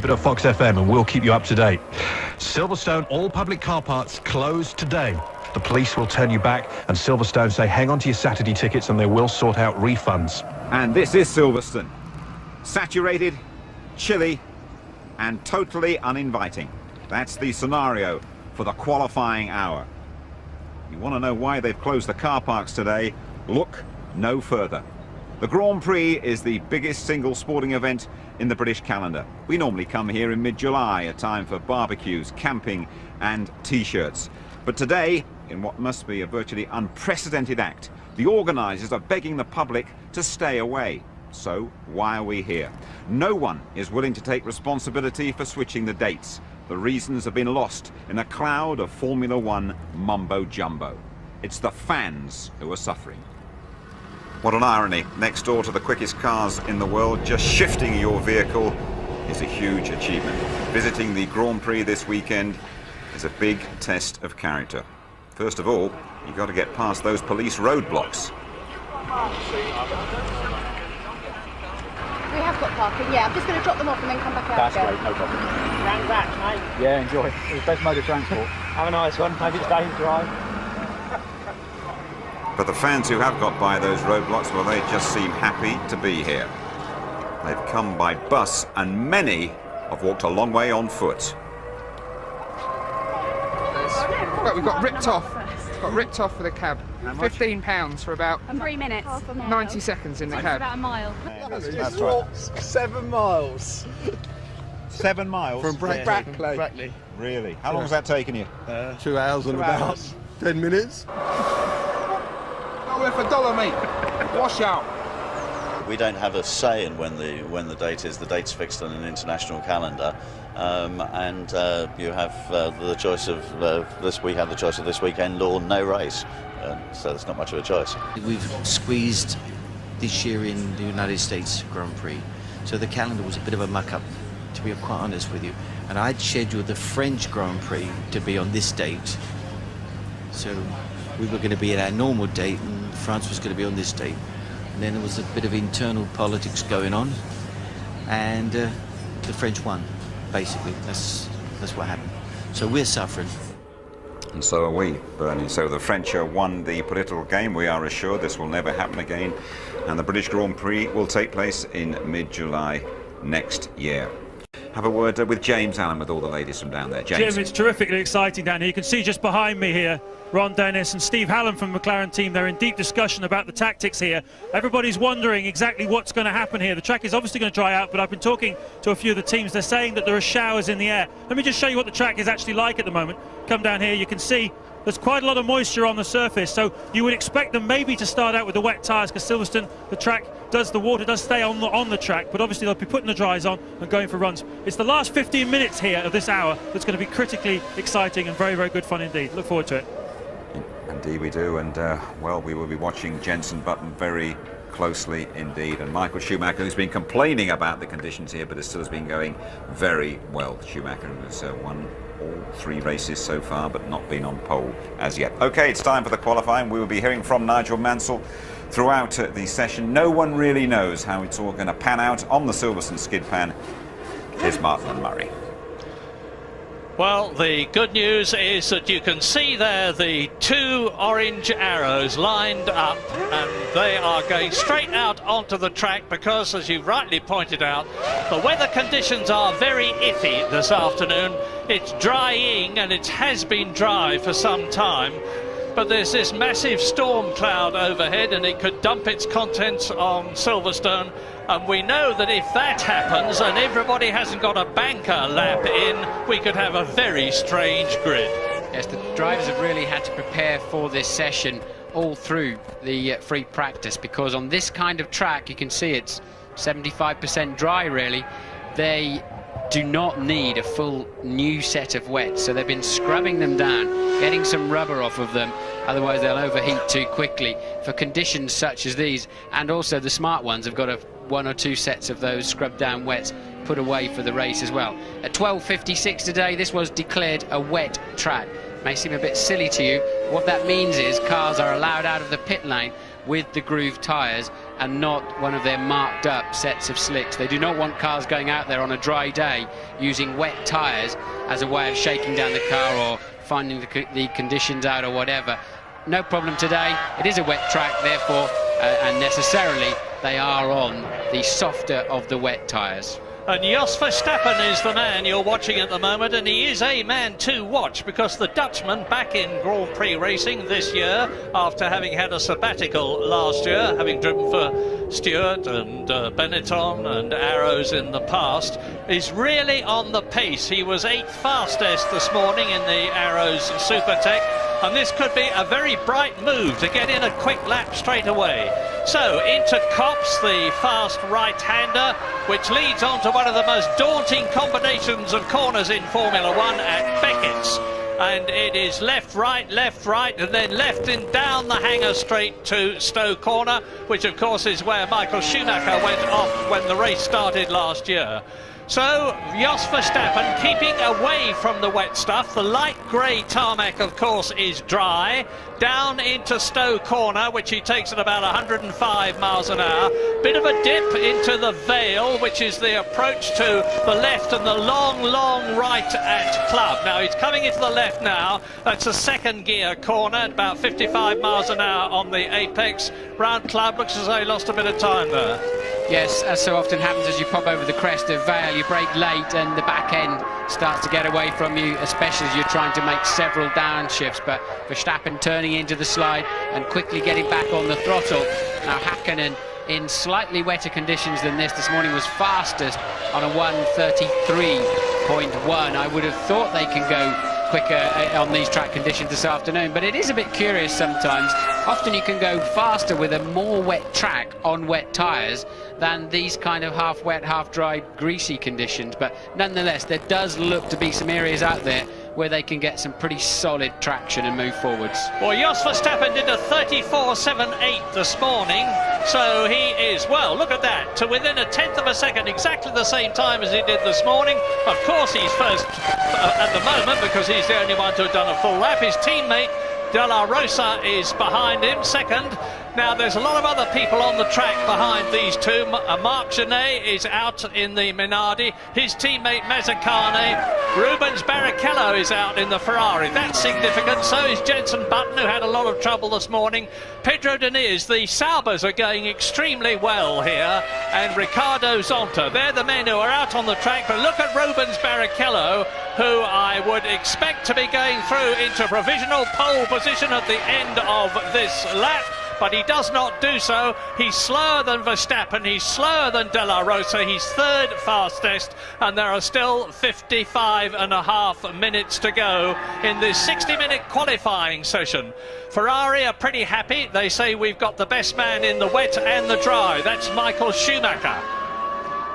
Keep it at Fox FM and we'll keep you up to date. Silverstone, all public car parks closed today. The police will turn you back, and Silverstone say hang on to your Saturday tickets and they will sort out refunds. And this is Silverstone. Saturated, chilly and totally uninviting. That's the scenario for the qualifying hour. You want to know why they've closed the car parks today? Look no further. The Grand Prix is the biggest single sporting event in the British calendar. We normally come here in mid-July, a time for barbecues, camping and t-shirts. But today, in what must be a virtually unprecedented act, the organisers are begging the public to stay away. So why are we here? No one is willing to take responsibility for switching the dates. The reasons have been lost in a cloud of Formula One mumbo-jumbo. It's the fans who are suffering. What an irony. Next door to the quickest cars in the world, just shifting your vehicle is a huge achievement. Visiting the Grand Prix this weekend is a big test of character. First of all, you've got to get past those police roadblocks. We have got parking, yeah. I'm just going to drop them off and then come back out. That's great, no problem. Round back, mate. Yeah, enjoy. It's the best mode of transport. Have a nice one. Maybe stay and drive. But the fans who have got by those roadblocks, well, they just seem happy to be here. They've come by bus and many have walked a long way on foot. We got ripped off. Got ripped off for the cab. £15 for about 3 minutes. 90 seconds in the cab. About a mile. That's right. 7 miles. 7 miles? From Brackley. Really? How long has that taken you? 2 hours and about 10 minutes. Not worth a dollar, mate. Wash out. We don't have a say in when the date is. The date's fixed on an international calendar, and you have the choice of this. We have the choice of this weekend or no race, so there's not much of a choice. We've squeezed this year in the United States Grand Prix, so the calendar was a bit of a muck-up, to be quite honest with you. And I'd scheduled the French Grand Prix to be on this date, so we were going to be at our normal date, and France was going to be on this date. And then there was a bit of internal politics going on, and the French won, basically. That's what happened. So we're suffering. And so are we, Bernie. So the French won the political game. We are assured this will never happen again. And the British Grand Prix will take place in mid-July next year. Have a word with James Allen with all the ladies from down there. James. Jim, it's terrifically exciting down here. You can see just behind me here, Ron Dennis and Steve Hallam from the McLaren team. They're in deep discussion about the tactics here. Everybody's wondering exactly what's going to happen here. The track is obviously going to dry out, but I've been talking to a few of the teams. They're saying that there are showers in the air. Let me just show you what the track is actually like at the moment. Come down here, you can see there's quite a lot of moisture on the surface, so you would expect them maybe to start out with the wet tyres, because Silverstone, the water does stay on the track, but obviously they'll be putting the dries on and going for runs. It's the last 15 minutes here of this hour that's going to be critically exciting and very, very good fun indeed. Look forward to it. Indeed we do, and well, we will be watching Jenson Button very closely indeed, and Michael Schumacher, who's been complaining about the conditions here, but it still has been going very well. Schumacher has won all 3 races so far, but not been on pole as yet. Okay, it's time for the qualifying. We will be hearing from Nigel Mansell throughout the session. No one really knows how it's all going to pan out on the Silverstone skid pan. Here's Martin and Murray. Well, the good news is that you can see there the 2 orange arrows lined up, and they are going straight out onto the track because, as you rightly pointed out, the weather conditions are very iffy this afternoon. It's drying, and it has been dry for some time, but there's this massive storm cloud overhead, and it could dump its contents on Silverstone. And we know that if that happens and everybody hasn't got a banker lap in, we could have a very strange grid. Yes, the drivers have really had to prepare for this session all through the free practice, because on this kind of track, you can see it's 75% dry really. They do not need a full new set of wets, so they've been scrubbing them down, getting some rubber off of them, otherwise they'll overheat too quickly for conditions such as these. And also the smart ones have got 1 or 2 sets of those scrubbed down wets put away for the race as well. At 12:56 today, this was declared a wet track. May seem a bit silly to you. What that means is cars are allowed out of the pit lane with the groove tyres, and not one of their marked up sets of slicks. They do not want cars going out there on a dry day using wet tyres as a way of shaking down the car or finding the conditions out or whatever. No problem today. It is a wet track, therefore, and necessarily they are on the softer of the wet tyres. And Jos Verstappen is the man you're watching at the moment, and he is a man to watch because the Dutchman back in Grand Prix racing this year after having had a sabbatical last year, having driven for Stewart and Benetton and Arrows in the past, is really on the pace. He was 8th fastest this morning in the Arrows Supertech, and this could be a very bright move to get in a quick lap straight away. So into Copse, the fast right-hander, which leads on to one of the most daunting combinations of corners in Formula One at Beckett's. And it is left, right, and then left and down the hanger straight to Stowe Corner, which of course is where Michael Schumacher went off when the race started last year. So Jos Verstappen keeping away from the wet stuff. The light grey tarmac, of course, is dry. Down into Stowe Corner, which he takes at about 105 miles an hour. Bit of a dip into the Vale, which is the approach to the left, and the long, long right at Club. Now he's coming into the left now. That's a second gear corner at about 55 miles an hour on the apex. Round Club, looks as though he lost a bit of time there. Yes, as so often happens as you pop over the crest of Vale, you brake late and the back end starts to get away from you, especially as you're trying to make several downshifts. But Verstappen turning into the slide and quickly getting back on the throttle. Now Hakkinen, in slightly wetter conditions than this morning, was fastest on a 1:33.1. I would have thought they can go quicker on these track conditions this afternoon, but it is a bit curious sometimes. Often you can go faster with a more wet track on wet tyres than these kind of half wet, half dry, greasy conditions, but nonetheless there does look to be some areas out there where they can get some pretty solid traction and move forwards. Well, Jos Verstappen did a 34.78 this morning, so he is, well, look at that, to within a tenth of a second, exactly the same time as he did this morning. Of course he's first at the moment because he's the only one to have done a full lap. His teammate De La Rosa is behind him, second. Now, there's a lot of other people on the track behind these two. Marc Genet is out in the Minardi. His teammate Mazzacane. Rubens Barrichello is out in the Ferrari. That's significant. So is Jenson Button, who had a lot of trouble this morning. Pedro Diniz, the Saubers are going extremely well here. And Ricardo Zonta. They're the men who are out on the track. But look at Rubens Barrichello, who I would expect to be going through into provisional pole position at the end of this lap. But he does not do so. He's slower than Verstappen, he's slower than De La Rosa, he's third fastest, and there are still 55.5 minutes to go in this 60-minute qualifying session. Ferrari are pretty happy. They say we've got the best man in the wet and the dry. That's Michael Schumacher.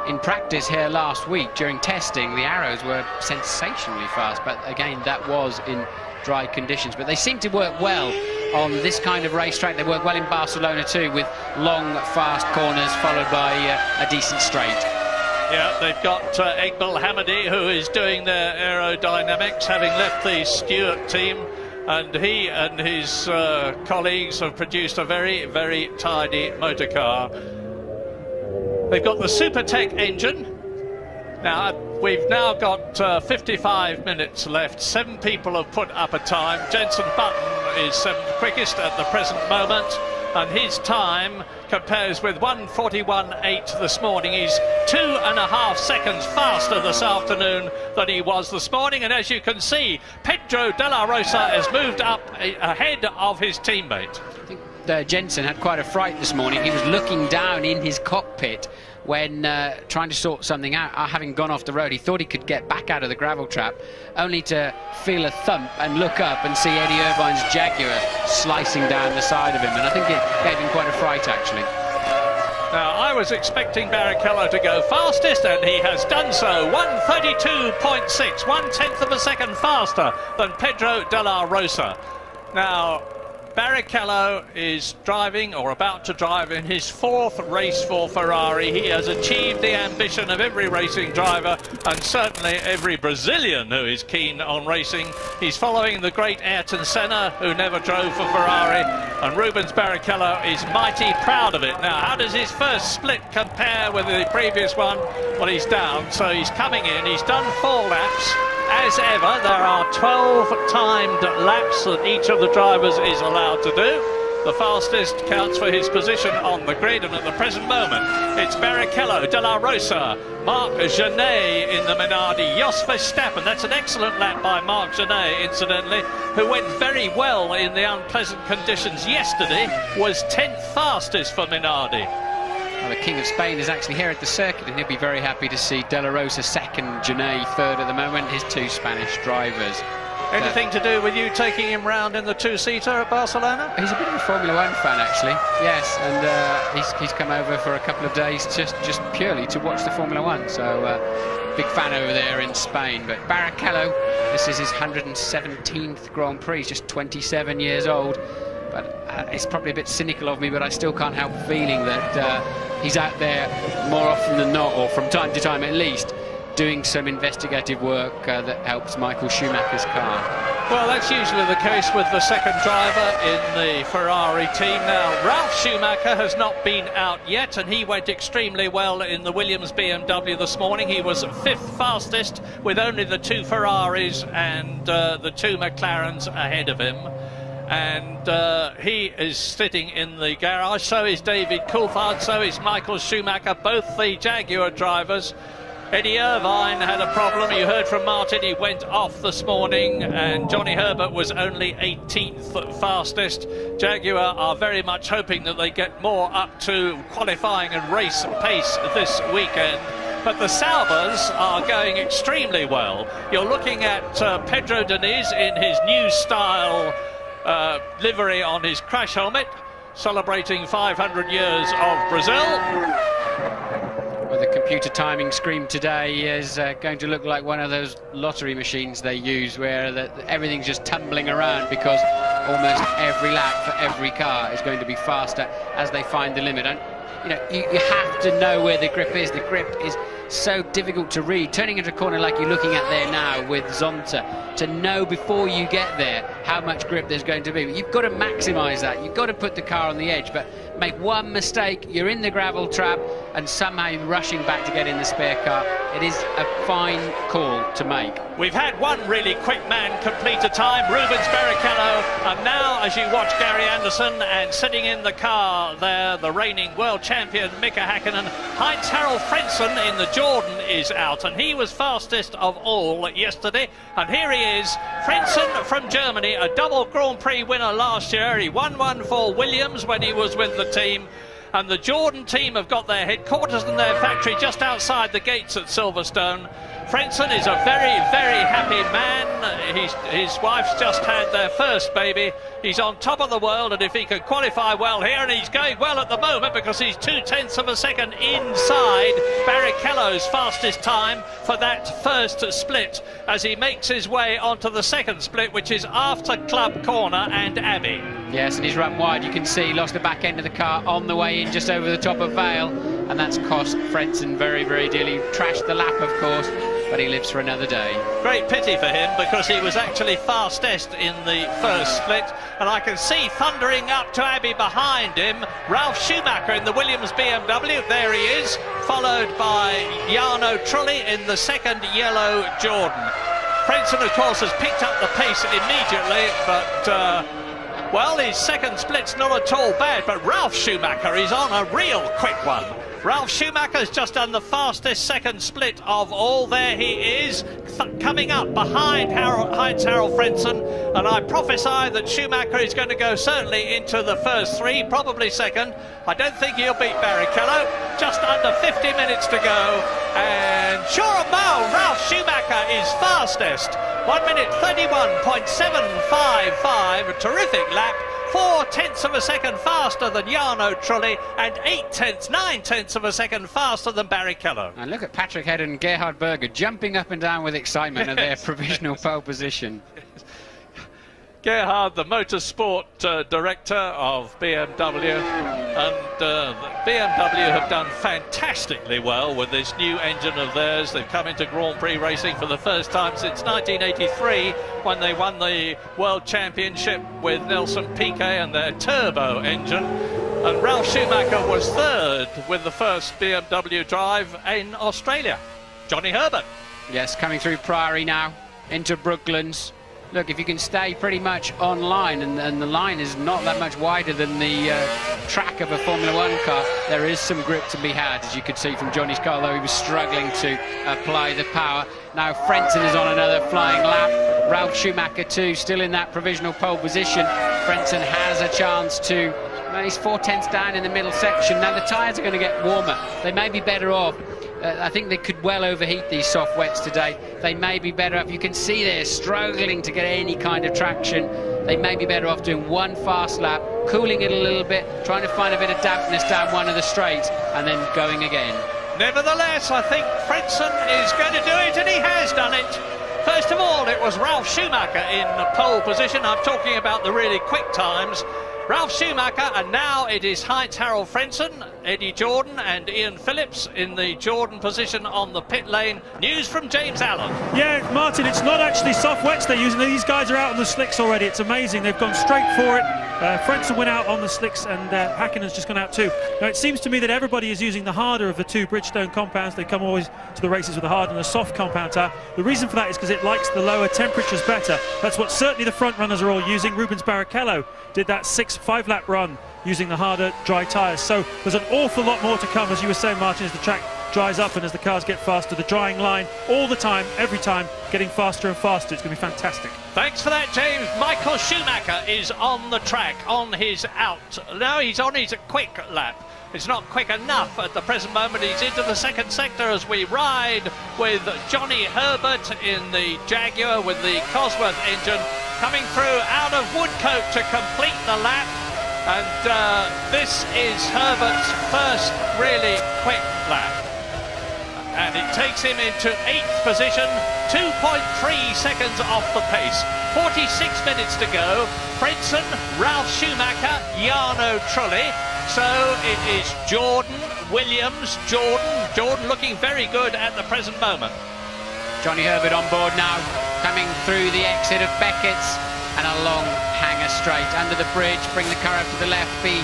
In practice here last week during testing, the Arrows were sensationally fast, but again that was in dry conditions. But they seem to work well on this kind of racetrack. They work well in Barcelona too, with long fast corners followed by a decent straight. Yeah, they've got Egbel Hamadi, who is doing their aerodynamics, having left the Stewart team, and he and his colleagues have produced a very, very tidy motor car. They've got the Supertech engine. Now, we've now got 55 minutes left. 7 people have put up a time. Jenson Button is 7th quickest at the present moment, and his time compares with 1:41.8 this morning. He's 2.5 seconds faster this afternoon than he was this morning, and as you can see, Pedro De La Rosa has moved up ahead of his teammate. I think Jenson had quite a fright this morning. He was looking down in his cockpit when trying to sort something out, having gone off the road. He thought he could get back out of the gravel trap, only to feel a thump and look up and see Eddie Irvine's Jaguar slicing down the side of him, and I think it gave him quite a fright, actually. Now, I was expecting Barrichello to go fastest, and he has done so. 1:32.6, 1/10 of a second faster than Pedro De La Rosa. Now, Barrichello is driving, or about to drive, in his 4th race for Ferrari. He has achieved the ambition of every racing driver, and certainly every Brazilian who is keen on racing. He's following the great Ayrton Senna, who never drove for Ferrari, and Rubens Barrichello is mighty proud of it. Now, how does his first split compare with the previous one? Well, he's down, so he's coming in. He's done 4 laps. As ever, there are 12 timed laps that each of the drivers is allowed to do. The fastest counts for his position on the grid, and at the present moment, it's Barrichello, De La Rosa, Marc Genet in the Minardi, Jos Verstappen. That's an excellent lap by Marc Genet, incidentally, who went very well in the unpleasant conditions yesterday, was 10th fastest for Minardi. Well, the King of Spain is actually here at the circuit, and he'll be very happy to see De La Rosa 2nd, Genet 3rd at the moment, his 2 Spanish drivers. Anything to do with you taking him round in the 2-seater at Barcelona? He's a bit of a Formula 1 fan, actually, yes, and he's come over for a couple of days just purely to watch the Formula 1, so big fan over there in Spain. But Barrichello, this is his 117th Grand Prix, he's just 27 years old. But it's probably a bit cynical of me, but I still can't help feeling that he's out there more often than not, or from time to time at least, doing some investigative work that helps Michael Schumacher's car. Well, that's usually the case with the second driver in the Ferrari team. Now, Ralf Schumacher has not been out yet, and he went extremely well in the Williams BMW this morning. He was 5th fastest with only the 2 Ferraris and the 2 McLarens ahead of him. And he is sitting in the garage. So is David Coulthard, so is Michael Schumacher, both the Jaguar drivers. Eddie Irvine had a problem. You heard from Martin, he went off this morning, and Johnny Herbert was only 18th fastest. Jaguar are very much hoping that they get more up to qualifying and race pace this weekend. But the Saubers are going extremely well. You're looking at Pedro Diniz in his new style livery on his crash helmet, celebrating 500 years of Brazil. Well, the computer timing screen today is going to look like one of those lottery machines they use, where everything's just tumbling around, because almost every lap for every car is going to be faster as they find the limit. And you know, you have to know where the grip is. The grip is so difficult to read. Turning into a corner like you're looking at there now with Zonta, to know before you get there how much grip there's going to be. You've got to maximise that. You've got to put the car on the edge, but make one mistake, you're in the gravel trap, and somehow you're rushing back to get in the spare car. It is a fine call to make. We've had one really quick man complete a time, Rubens Barrichello, and now as you watch Gary Anderson, and sitting in the car there, the reigning world champion Mika Häkkinen, Heinz-Harald Frentzen in the Jordan is out, and he was fastest of all yesterday. And here he is, Frentzen from Germany, a double Grand Prix winner last year. He won one for Williams when he was with the team. And the Jordan team have got their headquarters and their factory just outside the gates at Silverstone. Frentzen is a very, very happy man. His wife's just had their first baby. He's on top of the world, and if he can qualify well here, and he's going well at the moment because he's 0.2 of a second inside Barrichello's fastest time for that first split, as he makes his way onto the second split, which is after Club Corner and Abbey. Yes, and he's run wide. You can see he lost the back end of the car on the way in, just over the top of Vale, and that's cost Frentzen very, very dearly. Trashed the lap, of course, but he lives for another day. Great pity for him, because he was actually fastest in the first split, and I can see thundering up to Abbey behind him, Ralf Schumacher in the Williams BMW. There he is, followed by Jarno Trulli in the second yellow Jordan. Frentzen, of course, has picked up the pace immediately, but well, his second split's not at all bad, but Ralf Schumacher is on a real quick one. Ralf Schumacher's just done the fastest second split of all. There he is, coming up behind Heinz-Harald Frentzen, and I prophesy that Schumacher is going to go certainly into the first 3, probably second. I don't think he'll beat Barrichello. Just under 50 minutes to go, and sure enough, Ralf Schumacher is fastest. 1 minute 31.755, a terrific lap. 0.4 of a second faster than Jarno Trulli, and 9/10 of a second faster than Barrichello. And look at Patrick Head and Gerhard Berger jumping up and down with excitement at their provisional pole position. Gerhard, the motorsport director of BMW, and BMW have done fantastically well with this new engine of theirs. They've come into Grand Prix racing for the first time since 1983, when they won the World Championship with Nelson Piquet and their turbo engine. And Ralf Schumacher was third with the first BMW drive in Australia. Johnny Herbert. Yes, coming through Priory now into Brooklands. Look, if you can stay pretty much on line, and the line is not that much wider than the track of a Formula One car, there is some grip to be had, as you could see from Johnny's car, though he was struggling to apply the power. Now Frentzen is on another flying lap. Ralf Schumacher too, still in that provisional pole position. Frentzen has a chance to, well, he's 4/10 down in the middle section. Now the tyres are going to get warmer. They may be better off. I think they could well overheat these soft wets today. They may be better off. You can see they're struggling to get any kind of traction. They may be better off doing one fast lap, cooling it a little bit, trying to find a bit of dampness down one of the straights, and then going again. Nevertheless, I think Frentzen is going to do it, and he has done it. First of all, it was Ralf Schumacher in pole position. I'm talking about the really quick times. Ralf Schumacher, and now it is Heinz-Harald Frentzen, Eddie Jordan and Ian Phillips in the Jordan position on the pit lane. News from James Allen. Yeah, Martin, it's not actually soft wets they're using. These guys are out on the slicks already. It's amazing. They've gone straight for it. Frentzen went out on the slicks, and Häkkinen's just gone out too. Now, it seems to me that everybody is using the harder of the two Bridgestone compounds. They come always to the races with a hard and a soft compound tire. The reason for that is because it likes the lower temperatures better. That's what certainly the front runners are all using. Rubens Barrichello did that 5-lap run using the harder dry tyres. So there's an awful lot more to come, as you were saying, Martin, as the track dries up and as the cars get faster. The drying line all the time, every time, getting faster and faster. It's going to be fantastic. Thanks for that, James. Michael Schumacher is on the track, on his out. Now he's on his quick lap. It's not quick enough at the present moment. He's into the second sector as we ride with Johnny Herbert in the Jaguar with the Cosworth engine coming through out of Woodcote to complete the lap. And this is Herbert's first really quick lap. And it takes him into 8th position, 2.3 seconds off the pace. 46 minutes to go. Frentzen, Ralf Schumacher, Jarno Trulli. So it is Jordan, Williams, Jordan looking very good at the present moment. Johnny Herbert on board now, coming through the exit of Beckett's, and a long hanger straight under the bridge. Bring the car up to the left, be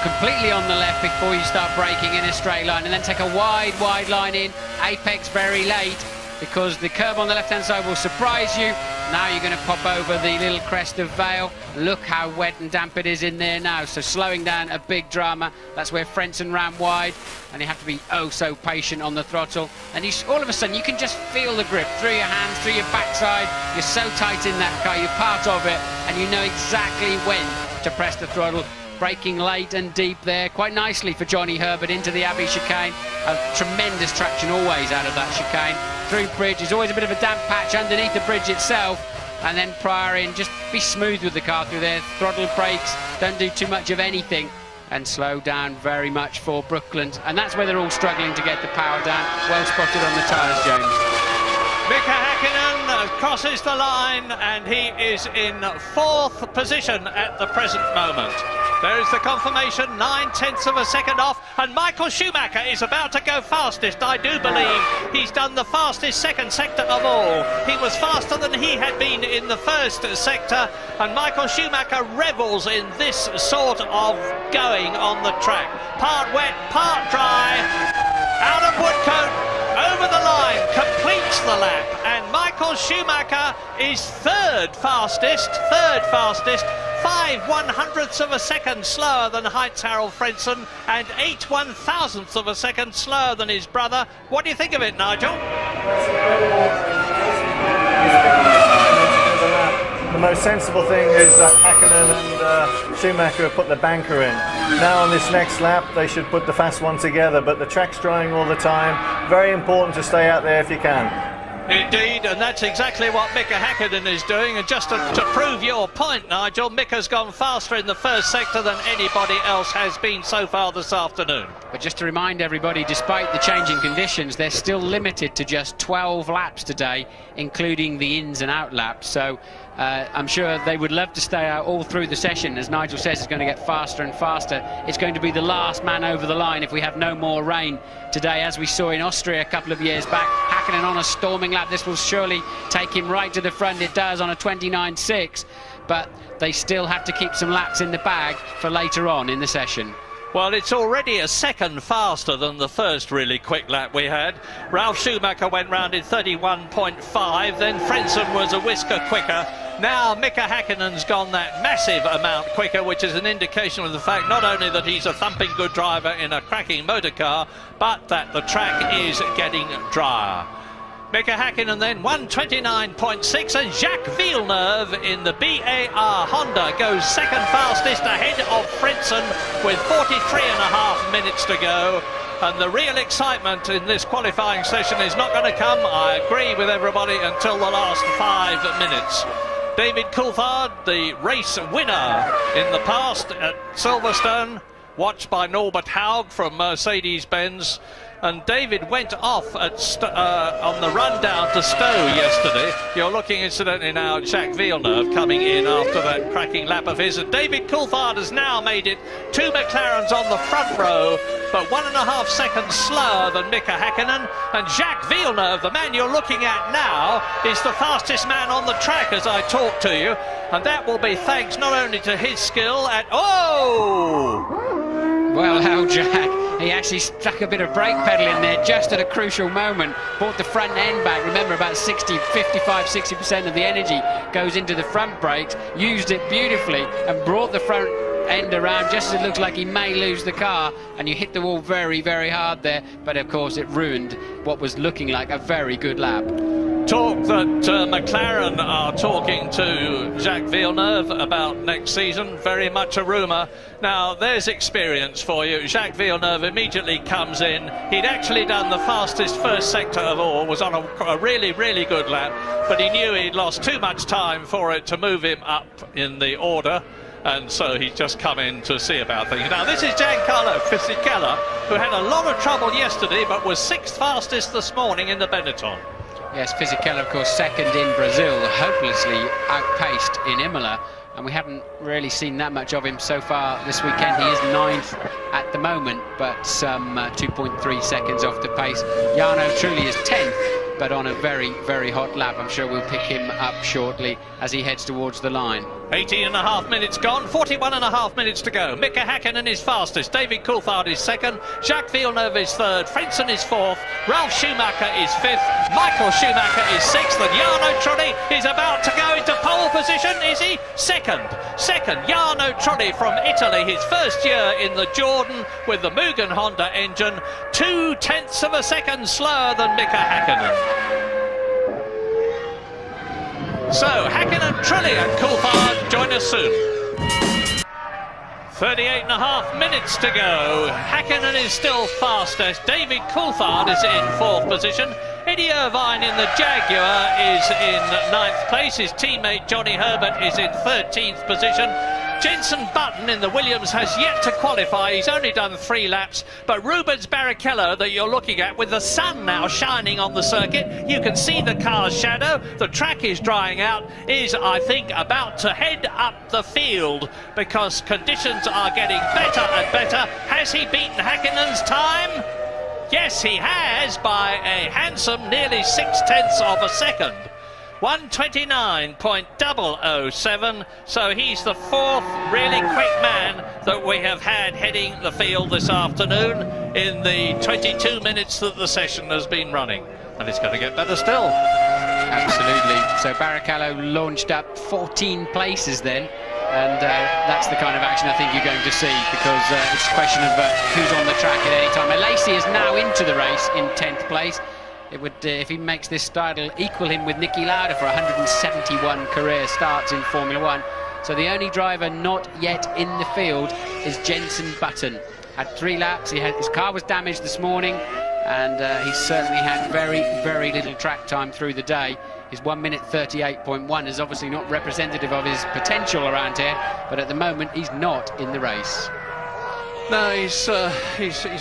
completely on the left before you start braking in a straight line, and then take a wide line in. Apex very late, because the curb on the left-hand side will surprise you. Now you're going to pop over the little crest of Vale. Look how wet and damp it is in there now. So slowing down, a big drama. That's where Frentzen ran wide, and you have to be oh so patient on the throttle. And all of a sudden you can just feel the grip through your hands, through your backside. You're so tight in that car, you're part of it, and you know exactly when to press the throttle. Braking late and deep there, quite nicely for Johnny Herbert into the Abbey chicane. A tremendous traction always out of that chicane. Through bridge, there's always a bit of a damp patch underneath the bridge itself, and then prior in, just be smooth with the car through there. Throttle brakes, don't do too much of anything, and slow down very much for Brooklands. And that's where they're all struggling to get the power down. Well spotted on the tyres, James. Mika Häkkinen crosses the line, and he is in 4th position at the present moment. There's the confirmation, 9/10 of a second off, and Michael Schumacher is about to go fastest. I do believe he's done the fastest second sector of all. He was faster than he had been in the first sector, and Michael Schumacher revels in this sort of going on the track. Part wet, part dry, out of Woodcote, over the line, completes the lap, and Michael Schumacher is third fastest, 5/100ths of a second slower than Heinz-Harald Frentzen, and 8/1000ths of a second slower than his brother. What do you think of it, Nigel? The most sensible thing is that Häkkinen and Schumacher have put the banker in. Now on this next lap they should put the fast one together, but the track's drying all the time. Very important to stay out there if you can. Indeed, and that's exactly what Mika Häkkinen is doing. And just to prove your point, Nigel, Mika's gone faster in the first sector than anybody else has been so far this afternoon. But just to remind everybody, despite the changing conditions, they're still limited to just 12 laps today, including the ins and out laps. So I'm sure they would love to stay out all through the session. As Nigel says, it's going to get faster and faster. It's going to be the last man over the line if we have no more rain today, as we saw in Austria a couple of years back. Häkkinen on a storming lap. This will surely take him right to the front. It does on a 29.6, but they still have to keep some laps in the bag for later on in the session. Well, it's already a second faster than the first really quick lap we had. Ralf Schumacher went round in 31.5, then Frentzen was a whisker quicker. Now Mika Häkkinen's gone that massive amount quicker, which is an indication of the fact not only that he's a thumping good driver in a cracking motor car, but that the track is getting drier. Mika Häkkinen then 1:29.6, and Jacques Villeneuve in the BAR Honda goes second fastest ahead of Frentzen with 43.5 minutes to go. And the real excitement in this qualifying session is not going to come, I agree with everybody, until the last 5 minutes. David Coulthard, the race winner in the past at Silverstone, watched by Norbert Haug from Mercedes-Benz. And David went off at on the run down to Stowe yesterday. You're looking incidentally now at Jacques Villeneuve coming in after that cracking lap of his. And David Coulthard has now made it 2 McLarens on the front row, but 1.5 seconds slower than Mika Häkkinen. And Jacques Villeneuve, the man you're looking at now, is the fastest man on the track as I talk to you. And that will be thanks not only to his skill at... Oh! Well, how Jack, he actually struck a bit of brake pedal in there just at a crucial moment, brought the front end back. Remember, about 55-60% of the energy goes into the front brakes, used it beautifully and brought the front end around just as it looks like he may lose the car, and you hit the wall very, very hard there, but of course it ruined what was looking like a very good lap. Talk that McLaren are talking to Jacques Villeneuve about next season, very much a rumour. Now, there's experience for you. Jacques Villeneuve immediately comes in. He'd actually done the fastest first sector of all, was on a really, really good lap, but he knew he'd lost too much time for it to move him up in the order, and so he's just come in to see about things. Now, this is Giancarlo Fisichella, who had a lot of trouble yesterday, but was 6th fastest this morning in the Benetton. Yes, Fisichella, of course, second in Brazil, hopelessly outpaced in Imola, and we haven't really seen that much of him so far this weekend. He is 9th at the moment, but some 2.3 seconds off the pace. Jarno Trulli is 10th, but on a very, very hot lap. I'm sure we'll pick him up shortly as he heads towards the line. 18.5 minutes gone, 41.5 minutes to go. Mika Häkkinen is fastest, David Coulthard is 2nd, Jacques Villeneuve is 3rd, Frentzen is 4th, Ralf Schumacher is 5th, Michael Schumacher is 6th, and Jarno Trulli is about to go into pole position, is he? 2nd, Jarno Trulli from Italy, his first year in the Jordan with the Mugen Honda engine, 0.2 of a second slower than Mika Häkkinen. So, Häkkinen, Trulli and Coulthard join us soon. 38.5 minutes to go. Häkkinen is still fastest. David Coulthard is in 4th position. Eddie Irvine in the Jaguar is in 9th place. His teammate Johnny Herbert is in 13th position. Jenson Button in the Williams has yet to qualify. He's only done 3 laps, but Rubens Barrichello that you're looking at, with the sun now shining on the circuit, you can see the car's shadow, the track is drying out, is, I think, about to head up the field because conditions are getting better and better. Has he beaten Häkkinen's time? Yes, he has, by a handsome nearly 0.6 of a second. 1:29.007, so he's the 4th really quick man that we have had heading the field this afternoon in the 22 minutes that the session has been running, and it's going to get better still. Absolutely. So Barrichello launched up 14 places then, and that's the kind of action I think you're going to see, because it's a question of who's on the track at any time. Alesi is now into the race in 10th place. It would, if he makes this start, it'll equal him with Niki Lauda for 171 career starts in Formula 1. So the only driver not yet in the field is Jenson Button. Had 3 laps. His car was damaged this morning. and he's certainly had very, very little track time through the day. His 1 minute 38.1 is obviously not representative of his potential around here, but at the moment he's not in the race. No, he's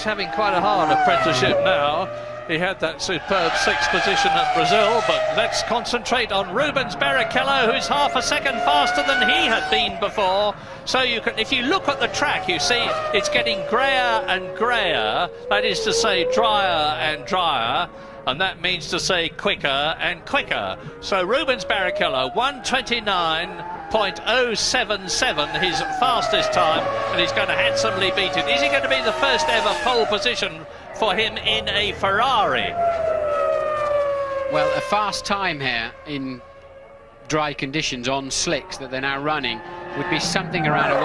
having quite a hard apprenticeship now. He had that superb 6th position at Brazil, but let's concentrate on Rubens Barrichello, who's half a second faster than he had been before. So you can, if you look at the track, you see it's getting greyer and greyer, that is to say drier and drier, and that means to say quicker and quicker. So Rubens Barrichello, 1:29.077, his fastest time, and he's going to handsomely beat it. Is he going to be the first ever pole position for him in a Ferrari? Well, a fast time here in dry conditions on slicks that they're now running would be something around a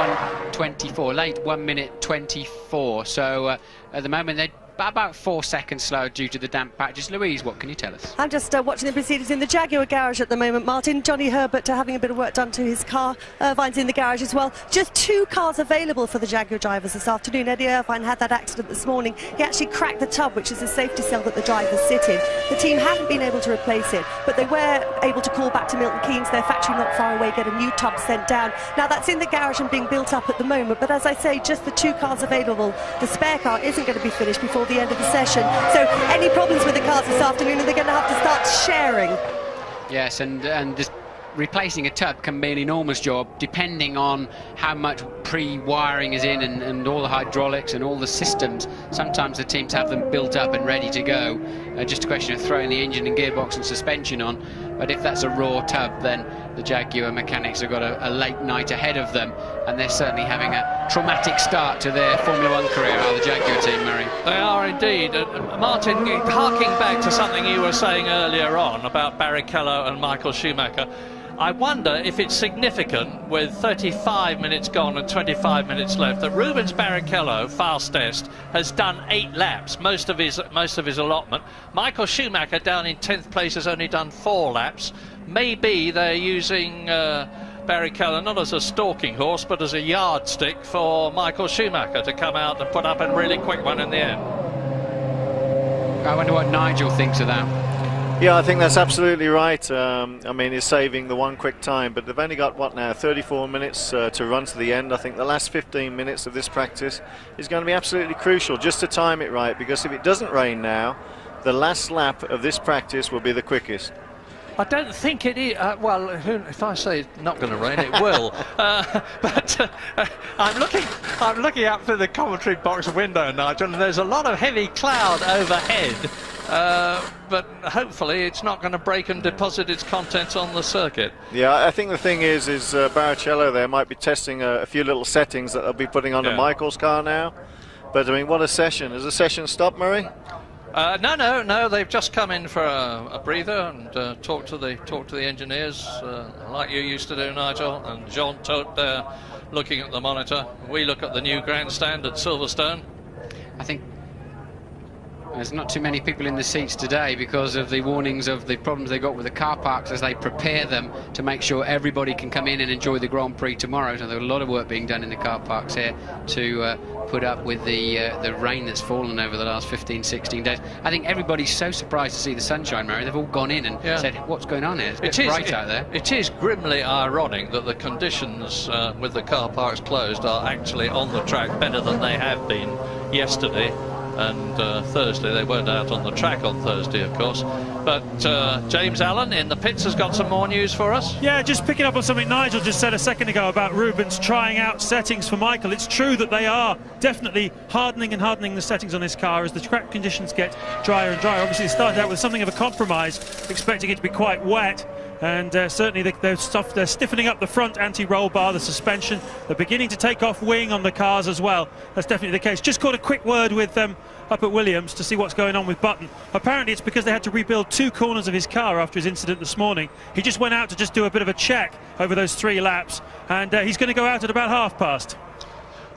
1:24, late 1 minute 24. So at the moment they're about 4 seconds slower due to the damp patches. Louise, what can you tell us? I'm just watching the proceedings in the Jaguar garage at the moment, Martin. Johnny Herbert having a bit of work done to his car. Irvine's in the garage as well. Just 2 cars available for the Jaguar drivers this afternoon. Eddie Irvine had that accident this morning. He actually cracked the tub, which is the safety cell that the drivers sit in. The team haven't been able to replace it, but they were able to call back to Milton Keynes, their factory not far away, get a new tub sent down. Now that's in the garage and being built up at the moment, but as I say, just the 2 cars available. The spare car isn't going to be finished before the end of the session. So any problems with the cars this afternoon, they're going to have to start sharing. Yes, and this replacing a tub can be an enormous job depending on how much pre-wiring is in and all the hydraulics and all the systems. Sometimes the teams have them built up and ready to go. Just a question of throwing the engine and gearbox and suspension on. But if that's a raw tub, then the Jaguar mechanics have got a late night ahead of them, and they're certainly having a traumatic start to their Formula 1 career, are the Jaguar team, Murray? They are indeed. Martin, harking back to something you were saying earlier on about Barrichello and Michael Schumacher, I wonder if it's significant, with 35 minutes gone and 25 minutes left, that Rubens Barrichello, fastest, has done 8 laps, most of his allotment. Michael Schumacher, down in 10th place, has only done 4 laps. Maybe they're using Barrichello not as a stalking horse, but as a yardstick for Michael Schumacher to come out and put up a really quick one in the end. I wonder what Nigel thinks of that. Yeah, I think that's absolutely right. I mean, he's saving the one quick time, but they've only got, what now, 34 minutes to run to the end. I think the last 15 minutes of this practice is going to be absolutely crucial, just to time it right, because if it doesn't rain now, the last lap of this practice will be the quickest. I don't think it is. Well, if I say it's not going to rain, it will. But I'm looking out through the commentary box window, Nigel, and there's a lot of heavy cloud overhead. But hopefully it's not going to break and deposit its contents on the circuit. Yeah, I think the thing is Barrichello there might be testing a few little settings that they'll be putting onto Michael's car now. But I mean, what a session! Has the session stopped, Murray? No. They've just come in for a breather and talk to the engineers, like you used to do, Nigel. And Jean Todt there, looking at the monitor. We look at the new grandstand at Silverstone. I think there's not too many people in the seats today because of the warnings of the problems they got with the car parks as they prepare them to make sure everybody can come in and enjoy the Grand Prix tomorrow. So there's a lot of work being done in the car parks here to put up with the rain that's fallen over the last 15-16 days. I think everybody's so surprised to see the sunshine, Mary. They've all gone in and said, what's going on here? It's a bit bright out there. It is grimly ironic that the conditions with the car parks closed are actually on the track better than they have been yesterday and Thursday. They weren't out on the track on Thursday, of course. But James Allen in the pits has got some more news for us. Yeah, just picking up on something Nigel just said a second ago about Rubens trying out settings for Michael. It's true that they are definitely hardening the settings on this car as the track conditions get drier and drier. Obviously, they started out with something of a compromise, expecting it to be quite wet. And certainly they're stiffening up the front anti-roll bar, the suspension. They're beginning to take off wing on the cars as well. That's definitely the case. Just caught a quick word with them up at Williams to see what's going on with Button. Apparently it's because they had to rebuild 2 corners of his car after his incident this morning. He just went out to just do a bit of a check over those 3 laps, and he's going to go out at about past.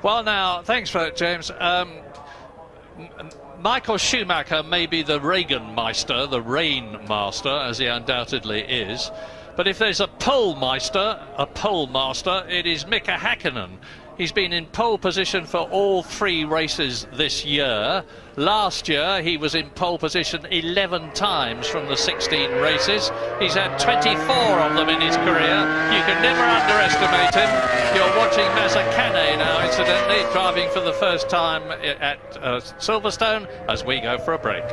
Well, now, thanks for that, James. Michael Schumacher may be the Regenmeister, the rain master, as he undoubtedly is. But if there's a pole master, it is Mika Häkkinen. He's been in pole position for all 3 races this year. Last year he was in pole position 11 times from the 16 races. He's had 24 of them in his career. You can never underestimate him. You're watching Mazzacane now, incidentally, driving for the first time at Silverstone as we go for a break.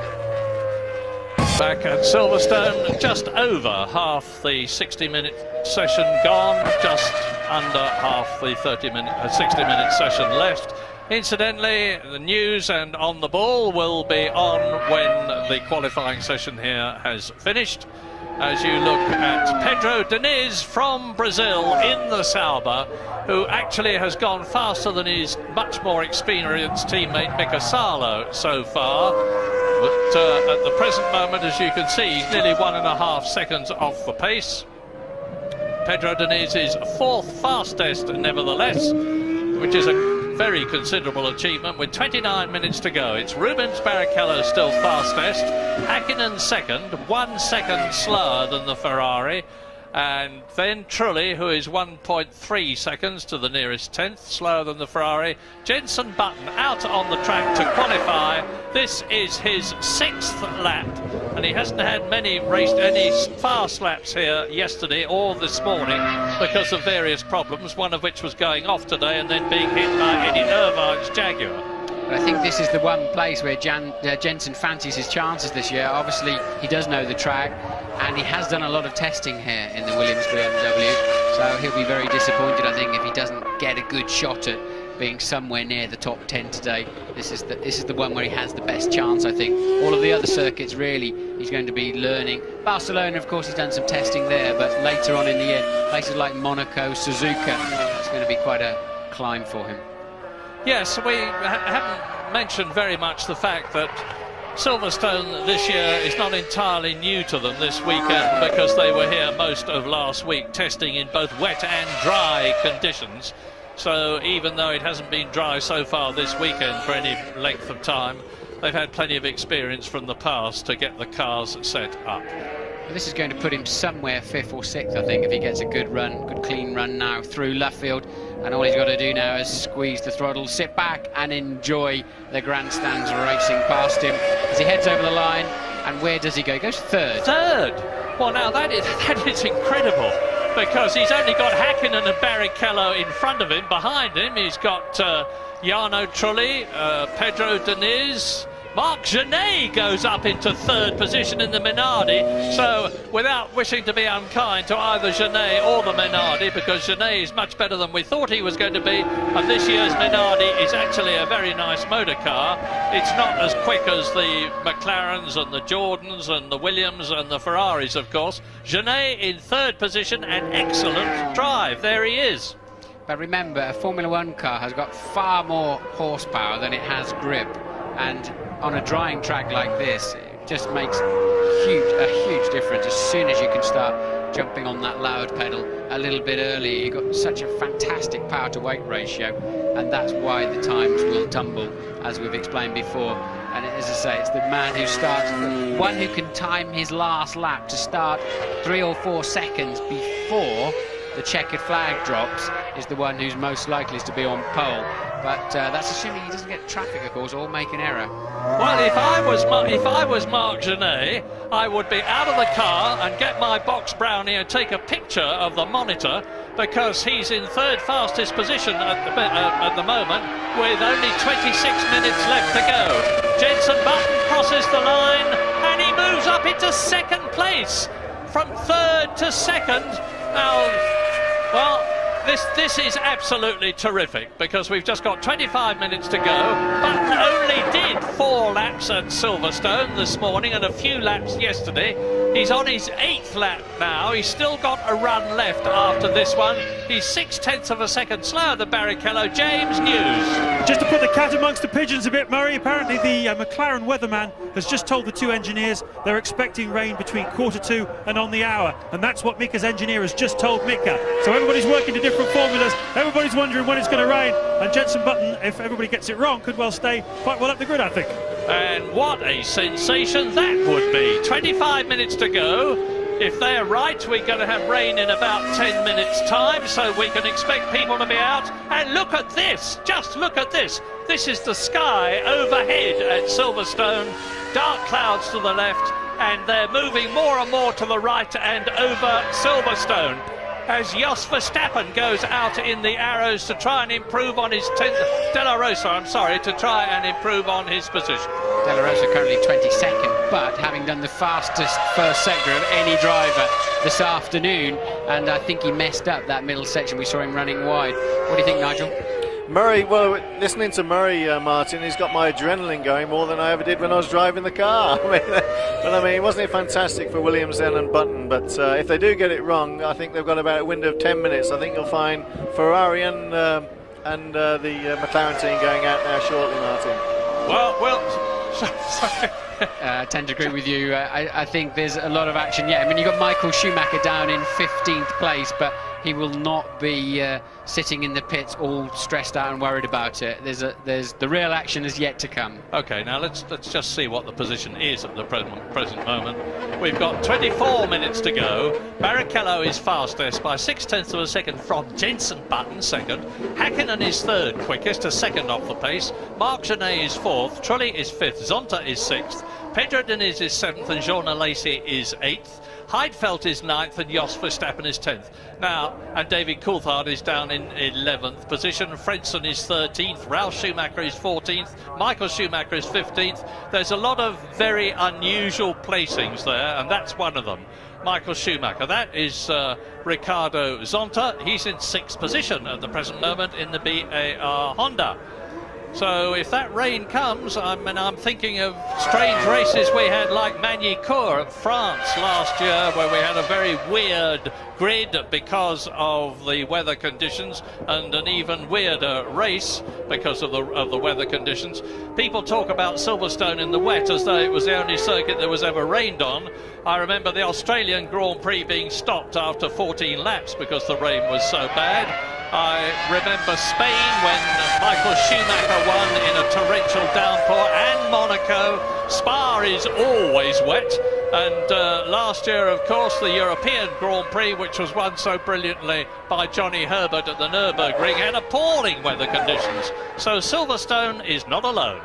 Back at Silverstone, just over half the 60-minute session gone, just under half the 60-minute session left. Incidentally, the news and On the Ball will be on when the qualifying session here has finished. As you look at Pedro Diniz from Brazil in the Sauber, who actually has gone faster than his much more experienced teammate Mika Salo so far. But at the present moment, as you can see, he's nearly 1.5 seconds off the pace. Pedro Diniz is 4th fastest, nevertheless, which is a very considerable achievement with 29 minutes to go. It's Rubens Barrichello still fastest, Hakkinen second, 1 second slower than the Ferrari, and then Trulli, who is 1.3 seconds to the nearest 10th, slower than the Ferrari. Jenson Button out on the track to qualify. This is his 6th lap, and he hasn't had any fast laps here yesterday or this morning because of various problems, one of which was going off today and then being hit by Eddie Irvine's Jaguar. I think this is the one place where Jenson fancies his chances this year. Obviously, he does know the track, and he has done a lot of testing here in the Williams BMW, so he'll be very disappointed, I think, if he doesn't get a good shot at being somewhere near the top 10 today. This is the one where he has the best chance, I think. All of the other circuits, really, he's going to be learning. Barcelona, of course, he's done some testing there, but later on in the year, places like Monaco, Suzuka, it's going to be quite a climb for him. Yes, we haven't mentioned very much the fact that Silverstone this year is not entirely new to them this weekend, because they were here most of last week testing in both wet and dry conditions. So even though it hasn't been dry so far this weekend for any length of time, they've had plenty of experience from the past to get the cars set up. This is going to put him somewhere 5th or 6th, I think, if he gets a good run, good clean run now through Luffield. And all he's got to do now is squeeze the throttle, sit back and enjoy the grandstands racing past him as he heads over the line. And where does he go? He goes 3rd. 3rd? Well, now that is incredible, because he's only got Hakkinen and Barrichello in front of him. Behind him, he's got Jarno Trulli, Pedro Diniz. Marc Genet goes up into 3rd position in the Minardi. So, without wishing to be unkind to either Genet or the Minardi, because Genet is much better than we thought he was going to be, and this year's Minardi is actually a very nice motor car. It's not as quick as the McLarens and the Jordans and the Williams and the Ferraris, of course. Genet in 3rd position, an excellent drive. There he is. But remember, a Formula 1 car has got far more horsepower than it has grip, and on a drying track like this, it just makes a huge difference as soon as you can start jumping on that loud pedal a little bit early. You've got such a fantastic power to weight ratio, and that's why the times will tumble, as we've explained before. And as I say, it's the man who starts, the one who can time his last lap to start 3 or 4 seconds before the checkered flag drops is the one who's most likely to be on pole. But that's assuming he doesn't get traffic, of course, or make an error. Well, if I was Marc Genet, I would be out of the car and get my box brownie and take a picture of the monitor, because he's in 3rd fastest position at the moment, with only 26 minutes left to go. Jenson Button crosses the line and he moves up into 2nd place from 3rd to 2nd. Now, well, this is absolutely terrific, because we've just got 25 minutes to go. Button only did 4 laps at Silverstone this morning and a few laps yesterday. He's on his 8th lap now. He's still got a run left after this one. He's 0.6 of a second slower than Barrichello. James, news. Just to put the cat amongst the pigeons a bit, Murray, apparently the McLaren weatherman has just told the 2 engineers they're expecting rain between 2:45 and on the hour, and that's what Mika's engineer has just told Mika. So everybody's working to different formulas, everybody's wondering when it's going to rain, and Jenson Button, if everybody gets it wrong, could well stay quite well up the grid, I think. And what a sensation that would be. 25 minutes to go. If they're right, we're going to have rain in about 10 minutes' time, so we can expect people to be out. And look at this, just look at this. This is the sky overhead at Silverstone. Dark clouds to the left, and they're moving more and more to the right and over Silverstone as Jos Verstappen goes out in the arrows to try and improve on his 10th. De La Rosa, I'm sorry, to try and improve on his position. De La Rosa currently 22nd, but having done the fastest first sector of any driver this afternoon, and I think he messed up that middle section. We saw him running wide. What do you think, Nigel? Murray, well, listening to Murray, Martin, he's got my adrenaline going more than I ever did when I was driving the car. I mean, wasn't it fantastic for Williams then and Button? But if they do get it wrong, I think they've got about a window of 10 minutes. I think you'll find Ferrari and the McLaren team going out now shortly, Martin. I tend to agree with you. I think there's a lot of action yet. I mean, you've got Michael Schumacher down in 15th place, but he will not be sitting in the pits all stressed out and worried about it. There's the real action is yet to come. Okay, now let's just see what the position is at the present moment. We've got 24 minutes to go. Barrichello is fastest by 0.6 of a second from Jenson Button, second. Hakkinen is third, quickest, a second off the pace. Marc Genet is fourth. Trulli is fifth. Zonta is sixth. Pedro Diniz is seventh, and Jean Alesi is eighth. Heidfeld is 9th and Jos Verstappen is 10th. Now, and David Coulthard is down in 11th position. Frentzen is 13th. Ralf Schumacher is 14th. Michael Schumacher is 15th. There's a lot of very unusual placings there, and that's one of them. Michael Schumacher. That is Ricardo Zonta. He's in 6th position at the present moment in the BAR Honda. So if that rain comes, I'm thinking of strange races we had like Magny-Cours at France last year, where we had a very weird grid because of the weather conditions, and an even weirder race because of the weather conditions. People talk about Silverstone in the wet as though it was the only circuit that was ever rained on. I remember the Australian Grand Prix being stopped after 14 laps because the rain was so bad. I remember Spain when Michael Schumacher won in a torrential downpour, and Monaco. Spa is always wet, and last year, of course, the European Grand Prix, which was won so brilliantly by Johnny Herbert at the Nürburgring, had appalling weather conditions. So Silverstone is not alone.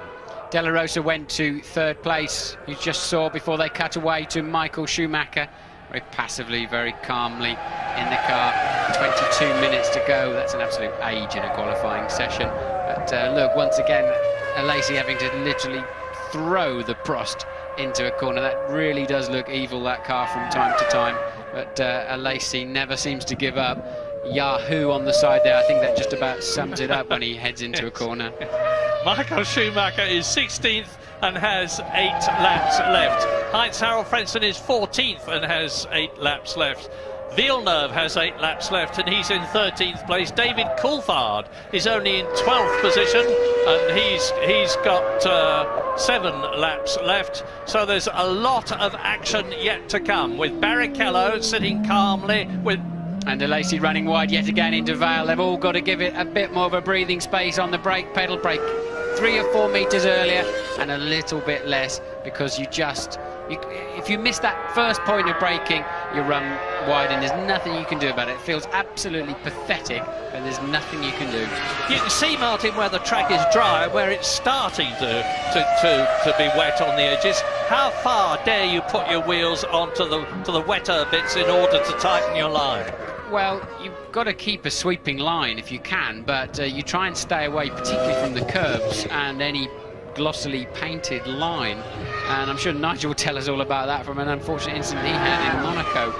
De La Rosa went to 3rd place. You just saw before they cut away to Michael Schumacher. Very passively, very calmly in the car. 22 minutes to go. That's an absolute age in a qualifying session. But look, once again, Alesi having to literally throw the Prost into a corner. That really does look evil, that car, from time to time. But Alesi never seems to give up. Yahoo on the side there. I think that just about sums it up when he heads into a corner. Michael Schumacher is 16th and has 8 laps left. Heinz-Harald Frentzen is 14th and has 8 laps left. Villeneuve has 8 laps left and he's in 13th place. David Coulthard is only in 12th position and he's got 7 laps left. So there's a lot of action yet to come, with Barrichello sitting calmly with... And Alesi running wide yet again into Vale. They've all got to give it a bit more of a breathing space on the brake pedal. Brake 3 or 4 meters earlier and a little bit less, because if you miss that first point of braking, you run wide and there's nothing you can do about it. It feels absolutely pathetic, but there's nothing you can do. You can see, Martin, where the track is dry, where it's starting to be wet on the edges. How far dare you put your wheels onto the wetter bits in order to tighten your line? Well, you've got to keep a sweeping line if you can, but you try and stay away, particularly from the curbs and any glossily painted line. And I'm sure Nigel will tell us all about that from an unfortunate incident he had in Monaco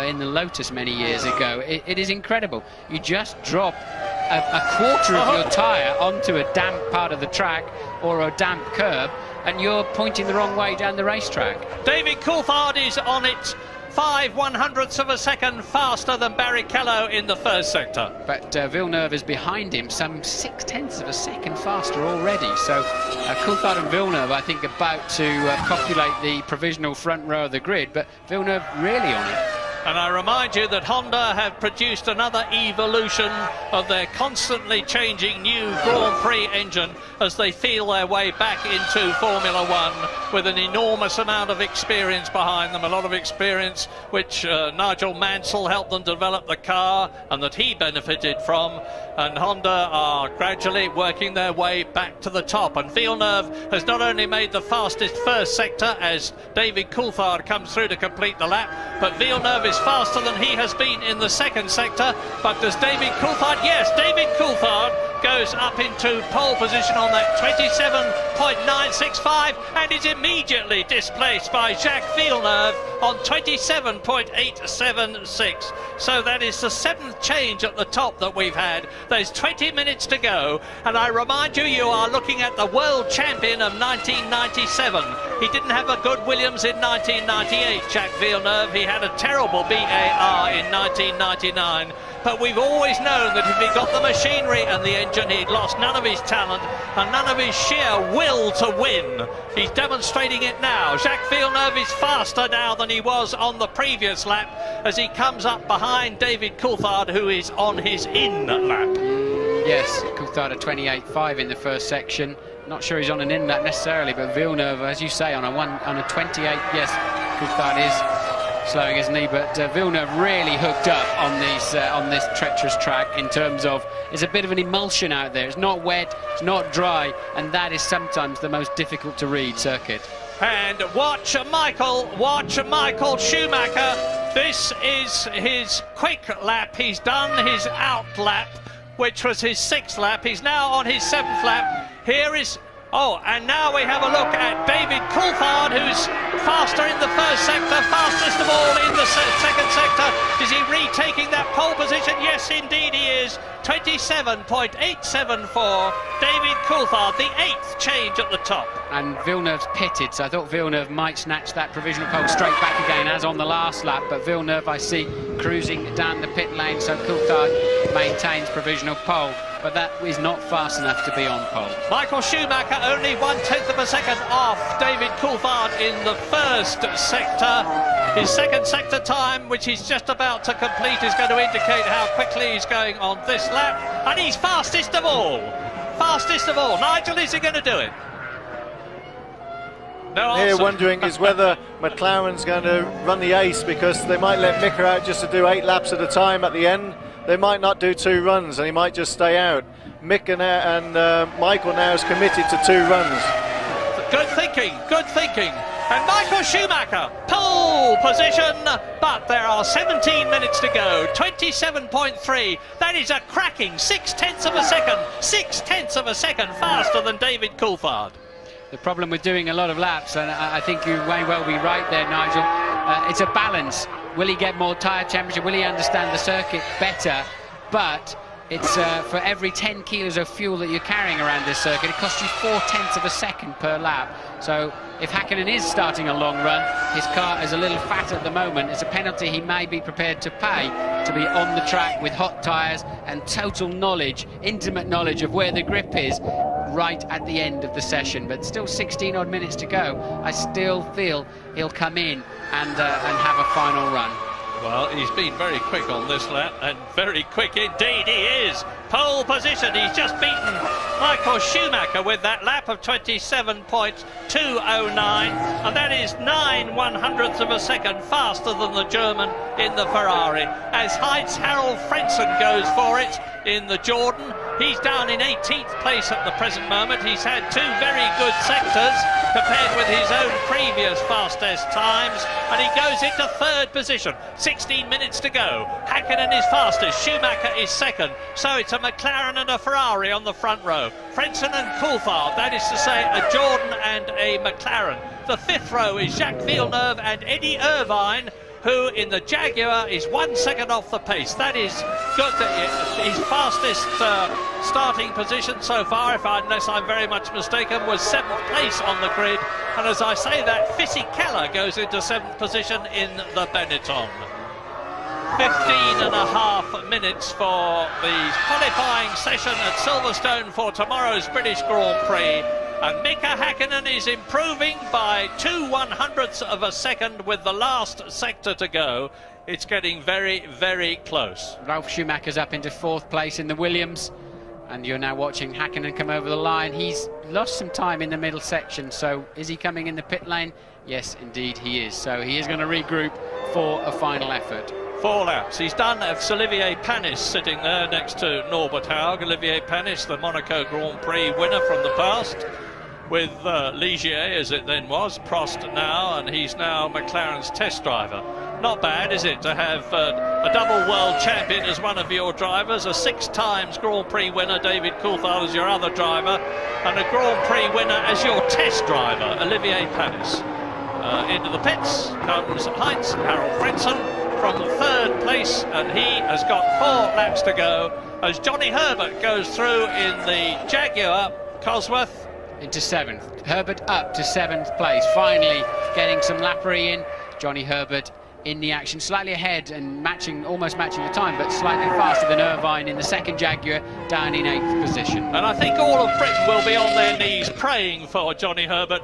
in the Lotus many years ago. It is incredible. You just drop a quarter of your tyre onto a damp part of the track or a damp curb, and you're pointing the wrong way down the racetrack. David Coulthard is on it. 5/100ths of a second faster than Barrichello in the first sector. But Villeneuve is behind him, some 0.6 of a second faster already. So Coulthard and Villeneuve, I think, about to populate the provisional front row of the grid, but Villeneuve really on it. And I remind you that Honda have produced another evolution of their constantly changing new Grand Prix engine as they feel their way back into Formula One with an enormous amount of experience behind them, a lot of experience which Nigel Mansell helped them develop the car and that he benefited from. And Honda are gradually working their way back to the top. And Villeneuve has not only made the fastest first sector as David Coulthard comes through to complete the lap, but Villeneuve is faster than he has been in the second sector. But does David Coulthard? Yes, David Coulthard goes up into pole position on that 27.965 and is immediately displaced by Jacques Villeneuve on 27.876. So that is the 7th change at the top that we've had. There's 20 minutes to go, and I remind you, you are looking at the world champion of 1997. He didn't have a good Williams in 1998, Jacques Villeneuve. He had a terrible BAR in 1999. But we've always known that if he got the machinery and the engine, he'd lost none of his talent and none of his sheer will to win. He's demonstrating it now. Jacques Villeneuve is faster now than he was on the previous lap as he comes up behind David Coulthard, who is on his in lap. Yes, Coulthard at 28.5 in the first section. Not sure he's on an in lap necessarily, but Villeneuve, as you say, on a 28. Yes, Coulthard is slowing his knee, but Villeneuve really hooked up on this treacherous track in terms of there's a bit of an emulsion out there. It's not wet, it's not dry, and that is sometimes the most difficult to read circuit. And watch Michael Schumacher. This is his quick lap. He's done his out lap, which was his 6th lap. He's now on his 7th lap. Here is... Oh, and now we have a look at David Coulthard, who's faster in the first sector, fastest of all in the second sector. Is he retaking that pole position? Yes, indeed he is. 27.874. David Coulthard, the 8th change at the top. And Villeneuve's pitted, so I thought Villeneuve might snatch that provisional pole straight back again, as on the last lap. But Villeneuve, I see, cruising down the pit lane, so Coulthard maintains provisional pole. But that is not fast enough to be on pole. Michael Schumacher only 1/10 of a second off David Coulthard in the first sector. His second sector time, which he's just about to complete, is going to indicate how quickly he's going on this lap. And he's fastest of all. Fastest of all. Nigel, is he going to do it? No answer. Here wondering is whether McLaren's going to run the ace, because they might let Mika out just to do 8 laps at a time at the end. They might not do 2 runs and he might just stay out. Mick and Michael now is committed to 2 runs. Good thinking, good thinking. And Michael Schumacher, pole position, but there are 17 minutes to go. 27.3. That is a cracking 6/10 of a second. 6/10 of a second faster than David Coulthard. The problem with doing a lot of laps, and I think you may well be right there, Nigel, it's a balance. Will he get more tyre temperature? Will he understand the circuit better? But it's for every 10 kilos of fuel that you're carrying around this circuit, it costs you 4/10 of a second per lap. So if Häkkinen is starting a long run, his car is a little fat at the moment. It's a penalty he may be prepared to pay, to be on the track with hot tyres and total knowledge, intimate knowledge of where the grip is right at the end of the session. But still 16 odd minutes to go. I still feel he'll come in and have a final run. Well, he's been very quick on this lap, and very quick indeed he is. Pole position, he's just beaten Michael Schumacher with that lap of 27.209, and that is 9/100ths of a second faster than the German in the Ferrari. As Heinz-Harald Frentzen goes for it in the Jordan, he's down in 18th place at the present moment. He's had 2 very good sectors compared with his own previous fastest times, and he goes into 3rd position. 16 minutes to go. Häkkinen is fastest, Schumacher is second, so it's a McLaren and a Ferrari on the front row. Frentzen and Coulthard, that is to say a Jordan and a McLaren. The 5th row is Jacques Villeneuve and Eddie Irvine, who in the Jaguar is 1 second off the pace. That is good. His fastest starting position so far, unless I'm very much mistaken, was 7th place on the grid. And as I say that, Fisichella goes into 7th position in the Benetton. 15.5 minutes for the qualifying session at Silverstone for tomorrow's British Grand Prix. And Mika Häkkinen is improving by 2/100ths of a second with the last sector to go. It's getting very, very close. Ralf Schumacher's up into 4th place in the Williams, and you're now watching Häkkinen come over the line. He's lost some time in the middle section, so is he coming in the pit lane? Yes, indeed he is. So he is going to regroup for a final effort. 4 laps. He's done Olivier Panis sitting there next to Norbert Haug. Olivier Panis, the Monaco Grand Prix winner from the past, with Ligier, as it then was, Prost now, and he's now McLaren's test driver. Not bad, is it, to have a double world champion as one of your drivers, a 6 times Grand Prix winner, David Coulthard, as your other driver, and a Grand Prix winner as your test driver, Olivier Panis. Into the pits comes Heinz Harald Frentzen from 3rd place, and he has got 4 laps to go as Johnny Herbert goes through in the Jaguar Cosworth. Into 7th. Herbert up to 7th place, finally getting some lappery in. Johnny Herbert in the action, slightly ahead and almost matching the time, but slightly faster than Irvine in the 2nd Jaguar, down in 8th position. And I think all of Britain will be on their knees praying for Johnny Herbert.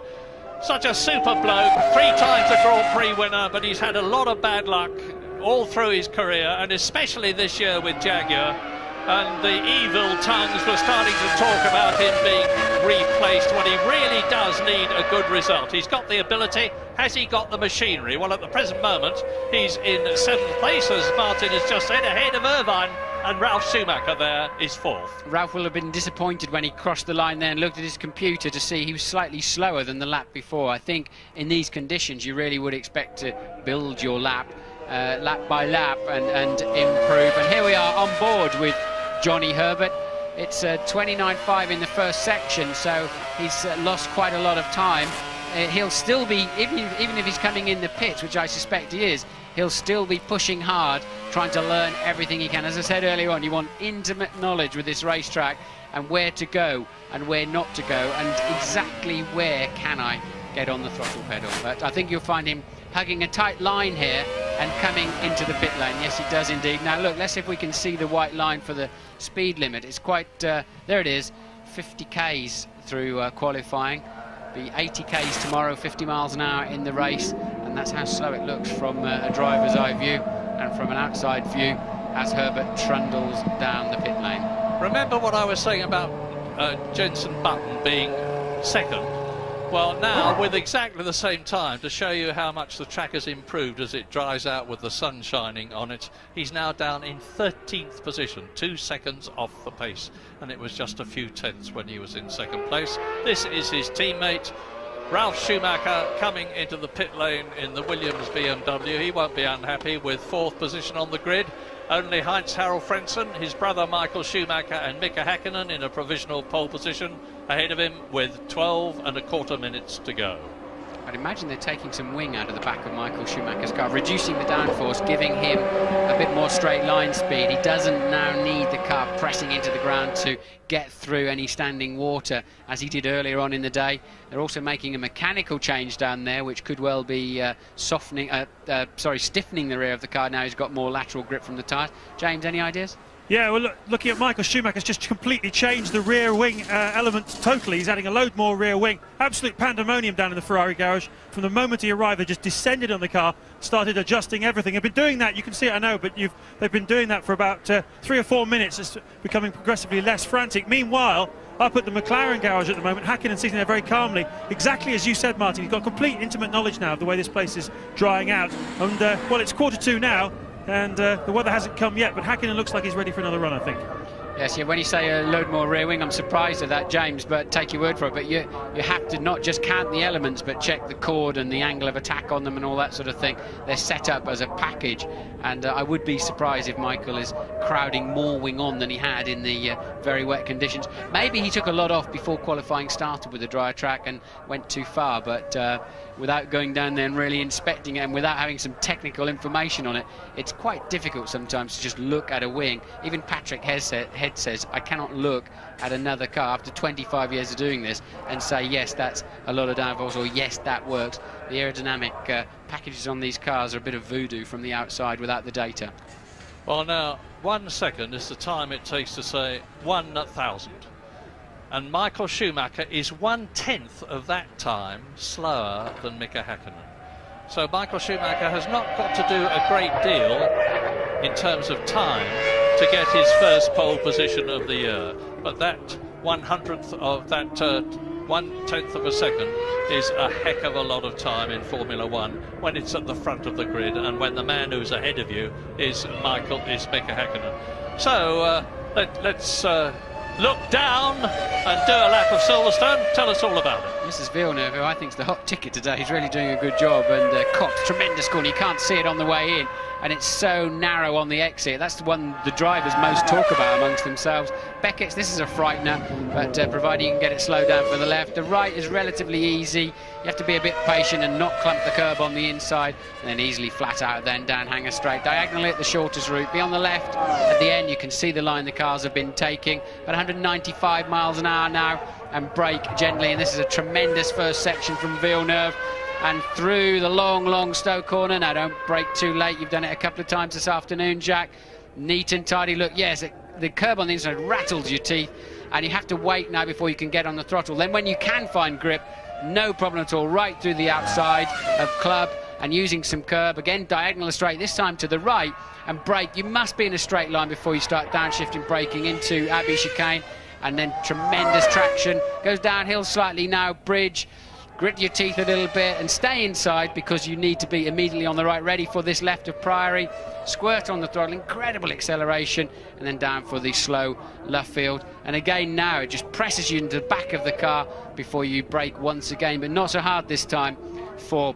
Such a super bloke, 3 times a Grand Prix winner, but he's had a lot of bad luck all through his career, and especially this year with Jaguar. And the evil tongues were starting to talk about him being replaced when he really does need a good result. He's got the ability. Has he got the machinery? Well, at the present moment, he's in 7th place, as Martin has just said, ahead of Irvine, and Ralf Schumacher there is 4th. Ralf will have been disappointed when he crossed the line there and looked at his computer to see he was slightly slower than the lap before. I think in these conditions, you really would expect to build your lap, lap by lap, and improve. And here we are on board with Johnny Herbert. It's 29.5 in the first section, so he's lost quite a lot of time. He'll still be, even if he's coming in the pits, which I suspect he is, he'll still be pushing hard, trying to learn everything he can. As I said earlier on, you want intimate knowledge with this racetrack and where to go and where not to go, and exactly where can I get on the throttle pedal. But I think you'll find him hugging a tight line here and coming into the pit lane. Yes, he does indeed. Now look, let's see if we can see the white line for the speed limit. It's quite, there it is, 50 k's through qualifying. Be 80 k's tomorrow, 50 miles an hour in the race, and that's how slow it looks from a driver's eye view and from an outside view as Herbert trundles down the pit lane. Remember what I was saying about Jenson Button being 2nd? Well, now with exactly the same time, to show you how much the track has improved as it dries out with the sun shining on it, he's now down in 13th position, 2 seconds off the pace, and it was just a few tenths when he was in 2nd place. This is his teammate Ralf Schumacher coming into the pit lane in the Williams BMW. He won't be unhappy with 4th position on the grid. Only Heinz Harald Frentzen, his brother Michael Schumacher, and Mika Häkkinen in a provisional pole position ahead of him with 12.25 minutes to go. I'd imagine they're taking some wing out of the back of Michael Schumacher's car, reducing the downforce, giving him a bit more straight line speed. He doesn't now need the car pressing into the ground to get through any standing water as he did earlier on in the day. They're also making a mechanical change down there, which could well be stiffening the rear of the car. Now he's got more lateral grip from the tyres. James, any ideas? Yeah, well, looking at Michael Schumacher's just completely changed the rear wing element totally. He's adding a load more rear wing. Absolute pandemonium down in the Ferrari garage. From the moment he arrived, they just descended on the car, started adjusting everything. They've been doing that, you can see it, I know, but they've been doing that for about 3 or 4 minutes. It's becoming progressively less frantic. Meanwhile, up at the McLaren garage at the moment, Häkkinen sitting there very calmly. Exactly as you said, Martin, he's got complete intimate knowledge now of the way this place is drying out. And, well, it's 1:45 now. And the weather hasn't come yet, but Häkkinen looks like he's ready for another run, I think. Yes, yeah, when you say a load more rear wing, I'm surprised at that, James, but take your word for it. But you have to not just count the elements, but check the chord and the angle of attack on them and all that sort of thing. They're set up as a package, and I would be surprised if Michael is crowding more wing on than he had in the very wet conditions. Maybe he took a lot off before qualifying started with the dry track and went too far, but without going down there and really inspecting it and without having some technical information on it, it's quite difficult sometimes to just look at a wing. Even Patrick Head says, I cannot look at another car after 25 years of doing this and say, yes, that's a lot of downforce, or yes, that works. The aerodynamic packages on these cars are a bit of voodoo from the outside without the data. Well, now, 1 second is the time it takes to say 1,000. and Michael Schumacher is 1/10 of that time slower than Mika Häkkinen. So Michael Schumacher has not got to do a great deal in terms of time to get his first pole position of the year, but that 1/100th of that 1/10 of a second is a heck of a lot of time in Formula One when it's at the front of the grid and when the man who's ahead of you is Mika Häkkinen. So let's look down and do a lap of Silverstone. Tell us all about it. Mrs. Villeneuve, who I think is the hot ticket today, he's really doing a good job, and Cox, tremendous corner. You can't see it on the way in, and it's so narrow on the exit. That's the one the drivers most talk about amongst themselves. Beckett's, this is a frightener, but providing you can get it slowed down for the left. The right is relatively easy. You have to be a bit patient and not clump the curb on the inside, and then easily flat out, then down Hanger Straight. Diagonally at the shortest route. Be on the left. At the end, you can see the line the cars have been taking. At 195 miles an hour now, and brake gently, and this is a tremendous first section from Villeneuve. And through the long Stowe corner. Now don't brake too late. You've done it a couple of times this afternoon, Jack. Neat and tidy look. Yes, the curb on the inside rattles your teeth, and you have to wait now before you can get on the throttle. Then when you can find grip, no problem at all, right through the outside of club and using some curb. Again, diagonal straight, this time to the right, and brake. You must be in a straight line before you start downshifting, braking into Abbey chicane, and then tremendous traction. Goes downhill slightly now, bridge. Grit your teeth a little bit and stay inside because you need to be immediately on the right, ready for this left of Priory. Squirt on the throttle, incredible acceleration, and then down for the slow Luffield. And again now, it just presses you into the back of the car before you brake once again, but not so hard this time for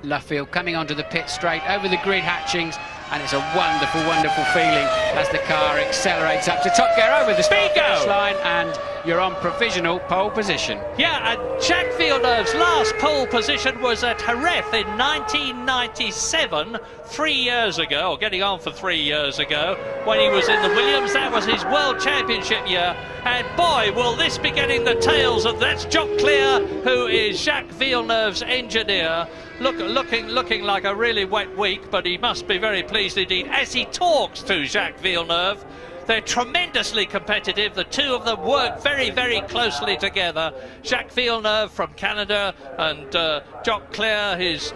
Luffield. Coming onto the pit straight, over the grid hatchings, and it's a wonderful feeling as the car accelerates up to top gear over the speed line, and you're on provisional pole position. Yeah, and Jacques Villeneuve's last pole position was at Jerez in 1997, 3 years ago, or getting on for 3 years ago, when he was in the Williams. That was his World Championship year, and boy, will this be getting the tails of... That's Jock Clear, who is Jacques Villeneuve's engineer, looking like a really wet week, but he must be very pleased indeed as he talks to Jacques Villeneuve. They're tremendously competitive. The two of them work very closely together. Jacques Villeneuve from Canada and Jock Clear, his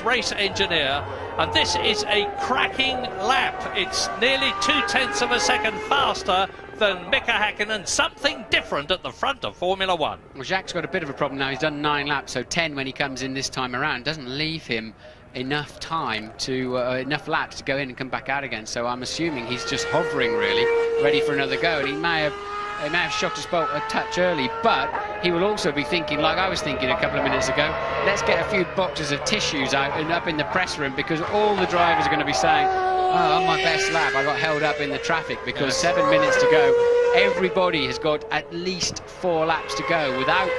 race engineer. And this is a cracking lap. It's nearly 0.2 of a second faster than Mika Häkkinen. Something different at the front of Formula One. Well, Jacques got a bit of a problem now. He's done 9 laps, so 10 when he comes in this time around. Doesn't leave him enough time to enough laps to go in and come back out again, so I'm assuming he's just hovering really, ready for another go, and he may have shot his bolt a touch early, but he will also be thinking, like I was thinking a couple of minutes ago, let's get a few boxes of tissues out and up in the press room, because all the drivers are going to be saying, oh, on my best lap I got held up in the traffic because 7 minutes to go. Everybody has got at least 4 laps to go without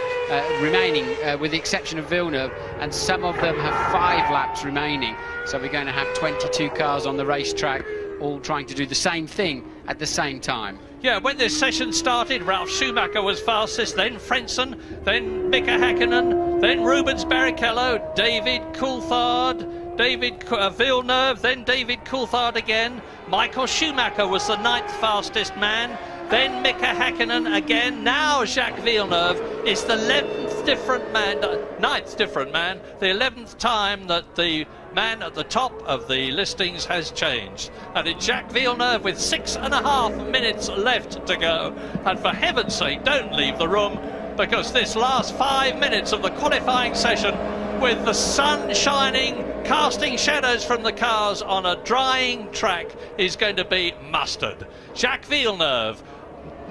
remaining, with the exception of Villeneuve, and some of them have 5 laps remaining. So we're going to have 22 cars on the racetrack, all trying to do the same thing at the same time. Yeah, when this session started, Ralf Schumacher was fastest, then Frentzen, then Mika Häkkinen, then Rubens Barrichello, David Coulthard, Villeneuve, then David Coulthard again. Michael Schumacher was the 9th fastest man. Then Mika Häkkinen again. Now Jacques Villeneuve is the 11th different man, 9th different man, the 11th time that the man at the top of the listings has changed. And it's Jacques Villeneuve with 6.5 minutes left to go. And for heaven's sake, don't leave the room, because this last 5 minutes of the qualifying session, with the sun shining, casting shadows from the cars on a drying track, is going to be mustard. Jacques Villeneuve,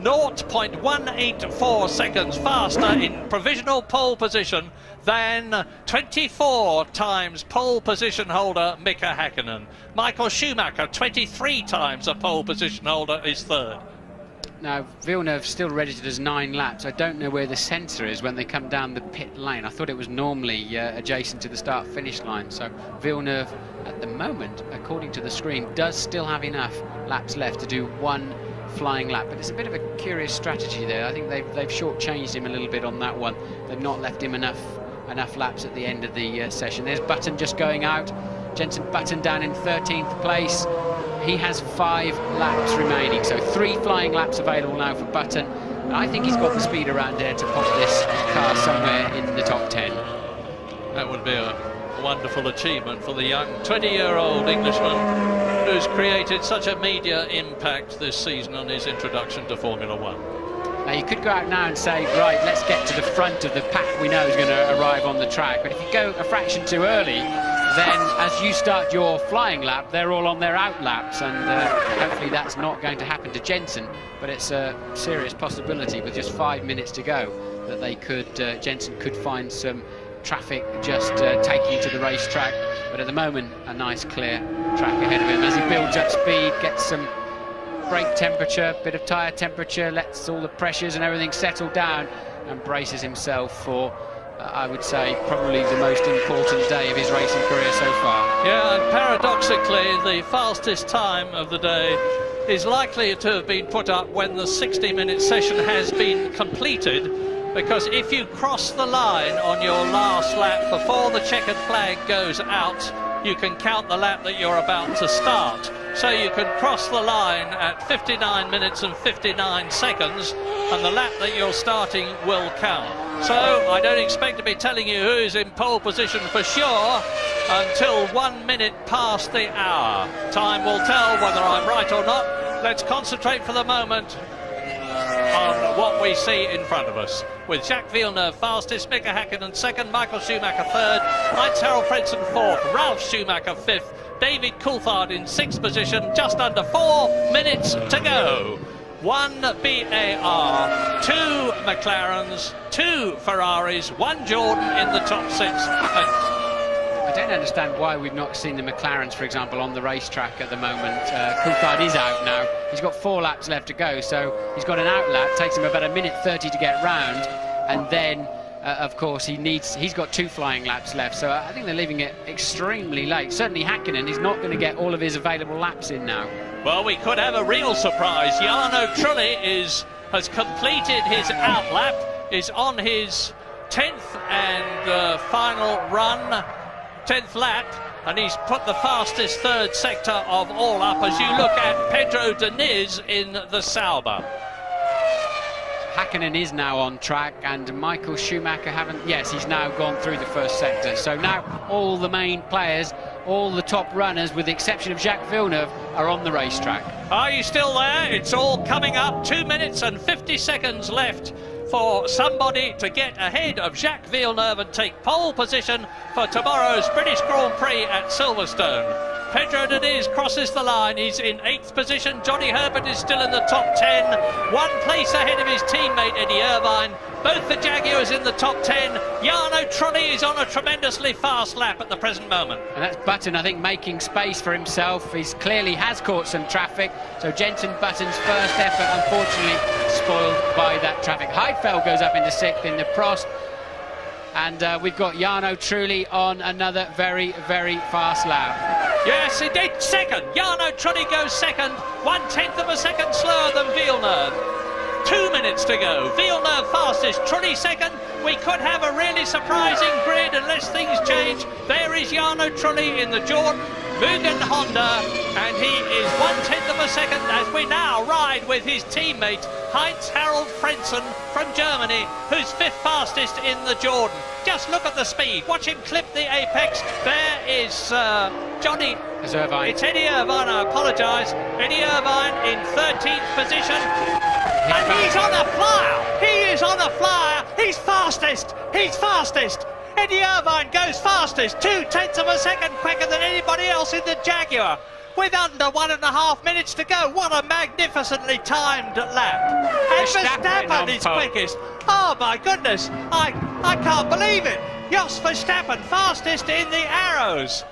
0.184 seconds faster in provisional pole position than 24 times pole position holder Mika Häkkinen. Michael Schumacher, 23 times a pole position holder, is 3rd. Now, Villeneuve still registered as 9 laps. I don't know where the sensor is when they come down the pit lane. I thought it was normally adjacent to the start-finish line. So Villeneuve, at the moment, according to the screen, does still have enough laps left to do 1 flying lap. But it's a bit of a curious strategy there. I think they've shortchanged him a little bit on that one. They've not left him enough laps at the end of the session. There's Button just going out. Jenson Button down in 13th place. He has 5 laps remaining, so 3 flying laps available now for Button. And I think he's got the speed around here to pop this car somewhere in the top 10. That would be a wonderful achievement for the young 20-year-old Englishman who's created such a media impact this season on his introduction to Formula One. Now you could go out now and say, right, let's get to the front of the pack we know is going to arrive on the track. But if you go a fraction too early, then as you start your flying lap, they're all on their out laps, and hopefully that's not going to happen to Jensen. But it's a serious possibility with just 5 minutes to go that they could, Jensen could find some traffic just taking to the racetrack. But at the moment, a nice clear track ahead of him as he builds up speed, gets some brake temperature, bit of tyre temperature, lets all the pressures and everything settle down, and braces himself for, I would say, probably the most important day of his racing career so far. Yeah, and paradoxically, the fastest time of the day is likely to have been put up when the 60-minute session has been completed, because if you cross the line on your last lap before the checkered flag goes out, you can count the lap that you're about to start. So you can cross the line at 59 minutes and 59 seconds, and the lap that you're starting will count. So I don't expect to be telling you who's in pole position for sure until 1 minute past the hour. Time will tell whether I'm right or not. Let's concentrate for the moment on what we see in front of us, with Jacques Villeneuve fastest, Mika Häkkinen second, Michael Schumacher third, Heinz-Harald Frentzen fourth, Ralf Schumacher fifth, David Coulthard in sixth position, just under 4 minutes to go. 1 BAR, 2 McLarens, 2 Ferraris, 1 Jordan in the top 6. I don't understand why we've not seen the McLarens, for example, on the racetrack at the moment. Coulthard is out now. He's got 4 laps left to go, so he's got an out lap. Takes him about 1:30 to get round, and then, of course, he's got 2 flying laps left. So I think they're leaving it extremely late. Certainly Häkkinen is not going to get all of his available laps in now. Well, we could have a real surprise. Jarno Trulli has completed his out lap, is on his 10th and final run. 10th lap, and he's put the fastest third sector of all up as you look at Pedro Diniz in the Sauber. Häkkinen is now on track, and Michael Schumacher yes, he's now gone through the first sector. So now all the main players, all the top runners, with the exception of Jacques Villeneuve, are on the racetrack. Are you still there? It's all coming up. 2 minutes and 50 seconds left for somebody to get ahead of Jacques Villeneuve and take pole position for tomorrow's British Grand Prix at Silverstone. Pedro Diniz crosses the line. He's in 8th position. Johnny Herbert is still in the top 10. 1 place ahead of his teammate Eddie Irvine. Both the Jaguars in the top 10. Jarno Trulli is on a tremendously fast lap at the present moment. And that's Button, I think, making space for himself. He clearly has caught some traffic. So Jenson Button's first effort, unfortunately, spoiled by that traffic. Heidfeld goes up into 6th in the Prost. And we've got Jarno Trulli on another very, very fast lap. Yes, indeed, second. Jarno Trulli goes second, 1/10 of a second slower than Villeneuve. 2 minutes to go. Villeneuve fastest, Trulli second. We could have a really surprising grid unless things change. There is Jarno Trulli in the Jordan Mugen Honda, and he is 1/10 of a second as we now ride with his teammate Heinz-Harald Frentzen from Germany, who's 5th fastest in the Jordan. Just look at the speed. Watch him clip the apex. There is Johnny. It's Irvine. It's Eddie Irvine, I apologise. Eddie Irvine in 13th position. And he's on a flyer. He is on a flyer. He's fastest. He's fastest. Eddie Irvine goes fastest, 2/10 of a second quicker than anybody else in the Jaguar, with under 1.5 minutes to go. What a magnificently timed lap. And Verstappen is quickest. Oh my goodness, I can't believe it. Jos Verstappen fastest in the arrows.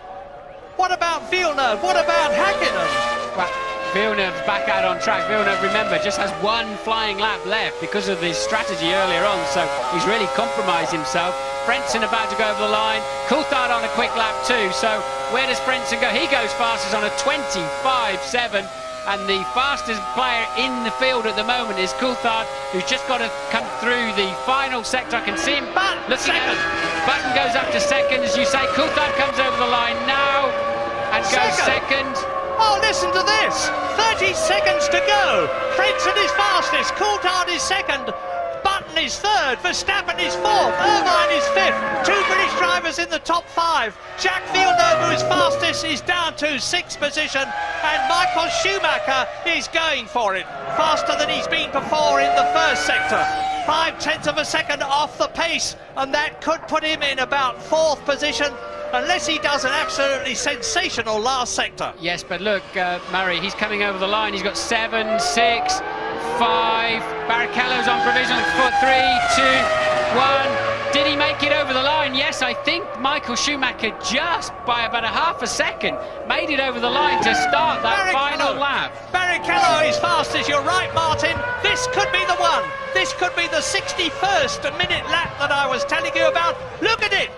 What about Villeneuve? What about Häkkinen? Well, Villeneuve's back out on track. Villeneuve, remember, just has 1 flying lap left because of his strategy earlier on, so he's really compromised himself. Frentzen about to go over the line. Coulthard on a quick lap too, so where does Frentzen go? He goes fastest on a 25.7, and the fastest player in the field at the moment is Coulthard, who's just got to come through the final sector. I can see him looking at Button goes up to second, as you say. Coulthard comes over the line now and goes second. Oh, listen to this. 30 seconds to go. Jenson is fastest, Coulthard is second, Button is third, Verstappen is fourth, Irvine is fifth. 2 British drivers in the top 5. Jacques Villeneuve, who is fastest, is down to 6th position, and Michael Schumacher is going for it, faster than he's been before in the first sector. 0.5 of a second off the pace, and that could put him in about 4th position, unless he does an absolutely sensational last sector. Yes, but look, Murray, he's coming over the line. He's got 7, 6, 5. Barrichello's on provisional for 3, 2, 1. Did he make it over the line? Yes, I think Michael Schumacher just by about a half a second made it over the line to start that final lap. Barrichello is fastest, you're right, Martin. This could be the one. This could be the 61st minute lap that I was telling you about. Look at it.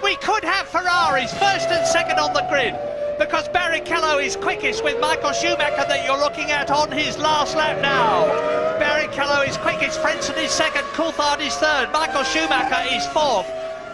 We could have Ferraris first and second on the grid, because Barrichello is quickest with Michael Schumacher that you're looking at on his last lap now. Barrichello is quickest, Frentzen is second, Coulthard is third, Michael Schumacher is fourth.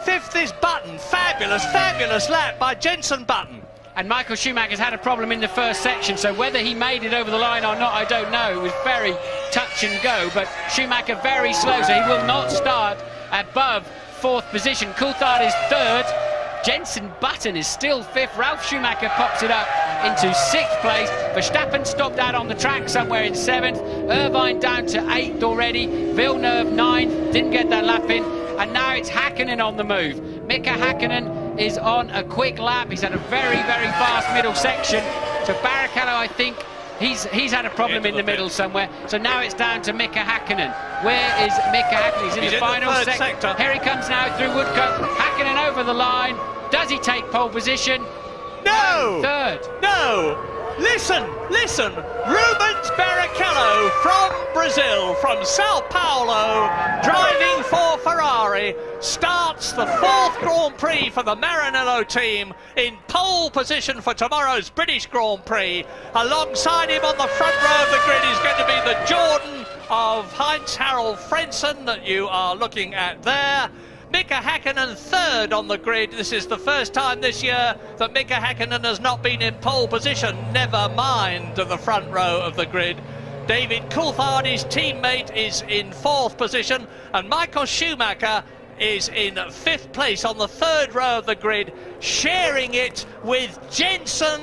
5th is Button. Fabulous, fabulous lap by Jenson Button. And Michael Schumacher's had a problem in the first section, so whether he made it over the line or not, I don't know. It was very touch and go, but Schumacher very slow, so he will not start above 4th position. Coulthard is 3rd. Jenson Button is still 5th. Ralf Schumacher pops it up into 6th place. Verstappen stopped out on the track somewhere in 7th. Irvine down to 8th already. Villeneuve 9th. Didn't get that lap in. And now it's Häkkinen on the move. Mika Häkkinen is on a quick lap. He's had a very, very fast middle section. So Barrichello, I think, he's had a problem in the middle somewhere. So now it's down to Mika Häkkinen. Where is Mika Häkkinen? He's in the final sector. Here he comes now through Woodcote. Häkkinen over the line. Does he take pole position? No! 3rd. No! Listen, listen. Rubens Barrichello from Brazil, from Sao Paulo, driving for Ferrari, starts the 4th Grand Prix for the Maranello team in pole position for tomorrow's British Grand Prix. Alongside him on the front row of the grid is going to be the Jordan of Heinz-Harald Frentzen that you are looking at there. Mika Häkkinen 3rd on the grid. This is the first time this year that Mika Häkkinen has not been in pole position, never mind the front row of the grid. David Coulthard, his teammate, is in 4th position, and Michael Schumacher is in 5th place on the 3rd row of the grid, sharing it with Jenson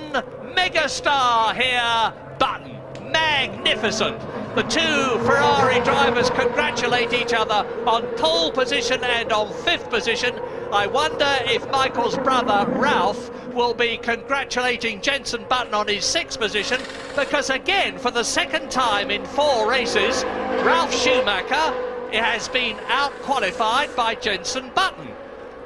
Megastar here, Button. Magnificent. The 2 Ferrari drivers congratulate each other on pole position and on 5th position. I wonder if Michael's brother Ralph will be congratulating Jenson Button on his 6th position, because again, for the 2nd time in 4 races, Ralf Schumacher has been out-qualified by Jenson Button.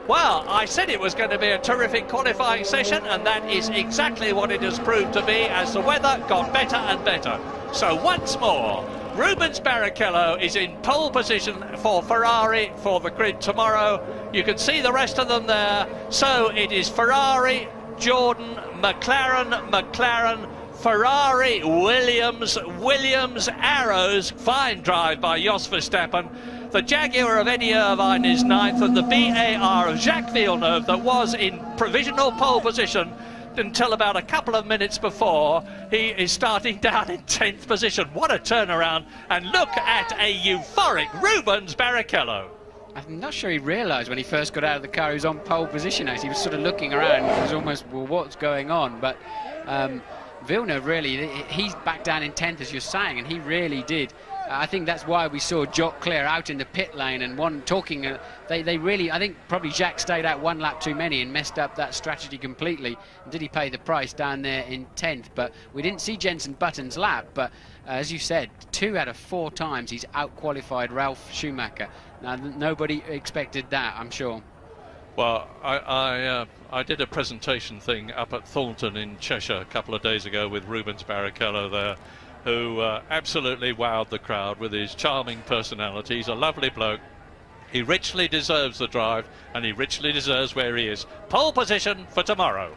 Well, I said it was going to be a terrific qualifying session, and that is exactly what it has proved to be as the weather got better and better. So once more, Rubens Barrichello is in pole position for Ferrari for the grid tomorrow. You can see the rest of them there. So it is Ferrari, Jordan, McLaren, Ferrari, Williams, Arrows. Fine drive by Jos Verstappen. The Jaguar of Eddie Irvine is 9th, and the BAR of Jacques Villeneuve, that was in provisional pole position until about a couple of minutes before, he is starting down in 10th position. What a turnaround, and look at a euphoric Rubens Barrichello. I'm not sure he realised when he first got out of the car he was on pole position. He was sort of looking around. It was almost, well, what's going on? But Villeneuve really, he's back down in 10th, as you're saying, and he really did. I think that's why we saw Jock Clear out in the pit lane and one talking. They really, I think probably Jacques stayed out 1 lap too many and messed up that strategy completely. And did he pay the price down there in 10th? But we didn't see Jenson Button's lap. But as you said, 2 out of 4 times he's out-qualified Ralf Schumacher. Now, nobody expected that, I'm sure. Well, I did a presentation thing up at Thornton in Cheshire a couple of days ago with Rubens Barrichello there, who absolutely wowed the crowd with his charming personality. He's a lovely bloke. He richly deserves the drive, and he richly deserves where he is. Pole position for tomorrow.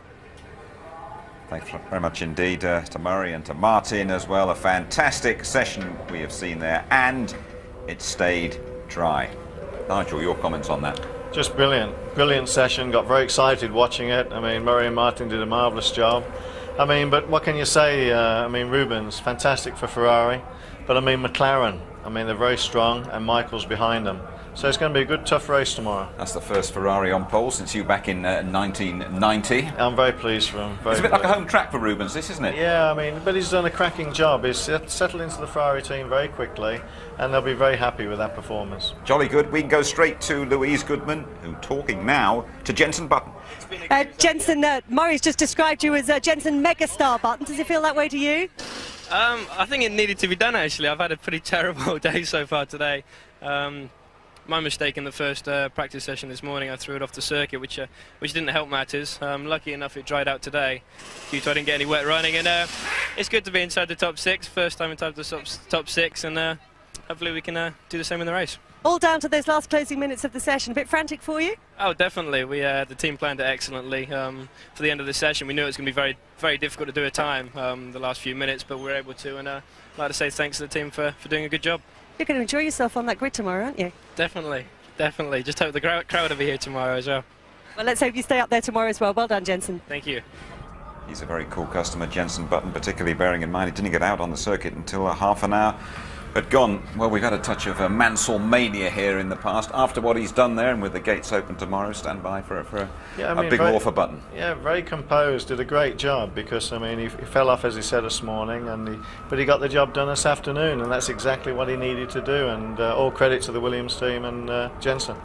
Thanks very much indeed to Murray and to Martin as well. A fantastic session we have seen there, and it stayed dry. Nigel, your comments on that? Just brilliant. Brilliant session. Got very excited watching it. I mean, Murray and Martin did a marvellous job. I mean, but what can you say? I mean, Rubens, fantastic for Ferrari. But I mean, McLaren, I mean, they're very strong, and Michael's behind them. So it's going to be a good, tough race tomorrow. That's the first Ferrari on pole since you back in 1990. I'm very pleased for him. It's a bit like a home track for Rubens, this, isn't it? Yeah, I mean, but he's done a cracking job. He's settled into the Ferrari team very quickly, and they'll be very happy with that performance. Jolly good. We can go straight to Louise Goodman, who's talking now to Jenson Button. Jenson, Murray's just described you as Jenson megastar Button. Does it feel that way to you? I think it needed to be done, actually. I've had a pretty terrible day so far today. My mistake in the first practice session this morning, I threw it off the circuit, which didn't help matters. Lucky enough it dried out today due to I didn't get any wet running, and it's good to be inside the top 6, first time inside the top 6, and hopefully we can do the same in the race. All down to those last closing minutes of the session. A bit frantic for you? Oh, definitely. The team planned it excellently for the end of the session. We knew it was going to be very, very difficult to do a time the last few minutes, but we were able to, and I'd like to say thanks to the team for doing a good job. You're going to enjoy yourself on that grid tomorrow, aren't you? Definitely, definitely. Just hope the crowd will be here tomorrow as well. Well, let's hope you stay up there tomorrow as well. Well done, Jenson. Thank you. He's a very cool customer, Jenson Button, particularly bearing in mind he didn't get out on the circuit until half an hour had gone. Well, we've had a touch of Mansell mania here in the past. After what he's done there, and with the gates open tomorrow, stand by for a big war for Button. Yeah, very composed, did a great job, because I mean he fell off, as he said, this morning, but he got the job done this afternoon, and that's exactly what he needed to do, and all credit to the Williams team and Jenson.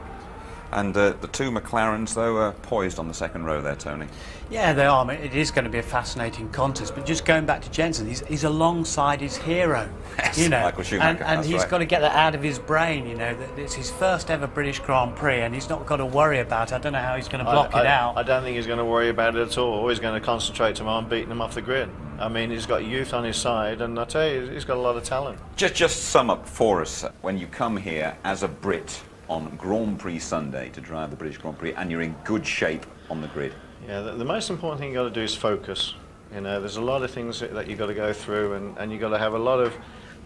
And the two McLarens, though, are poised on the second row there, Tony. Yeah, they are. I mean, it is going to be a fascinating contest. But just going back to Jenson, he's alongside his hero, yes, you know, Michael Schumacher, and he's right. got to get that out of his brain. You know, that it's his first ever British Grand Prix, and he's not got to worry about it. I don't know how he's going to block it out. I don't think he's going to worry about it at all. He's going to concentrate tomorrow on beating him off the grid. I mean, he's got youth on his side, and I tell you, he's got a lot of talent. Just sum up for us when you come here as a Brit on Grand Prix Sunday to drive the British Grand Prix, and you're in good shape on the grid. Yeah, the most important thing you've got to do is focus. You know, there's a lot of things that you've got to go through, and you've got to have a lot of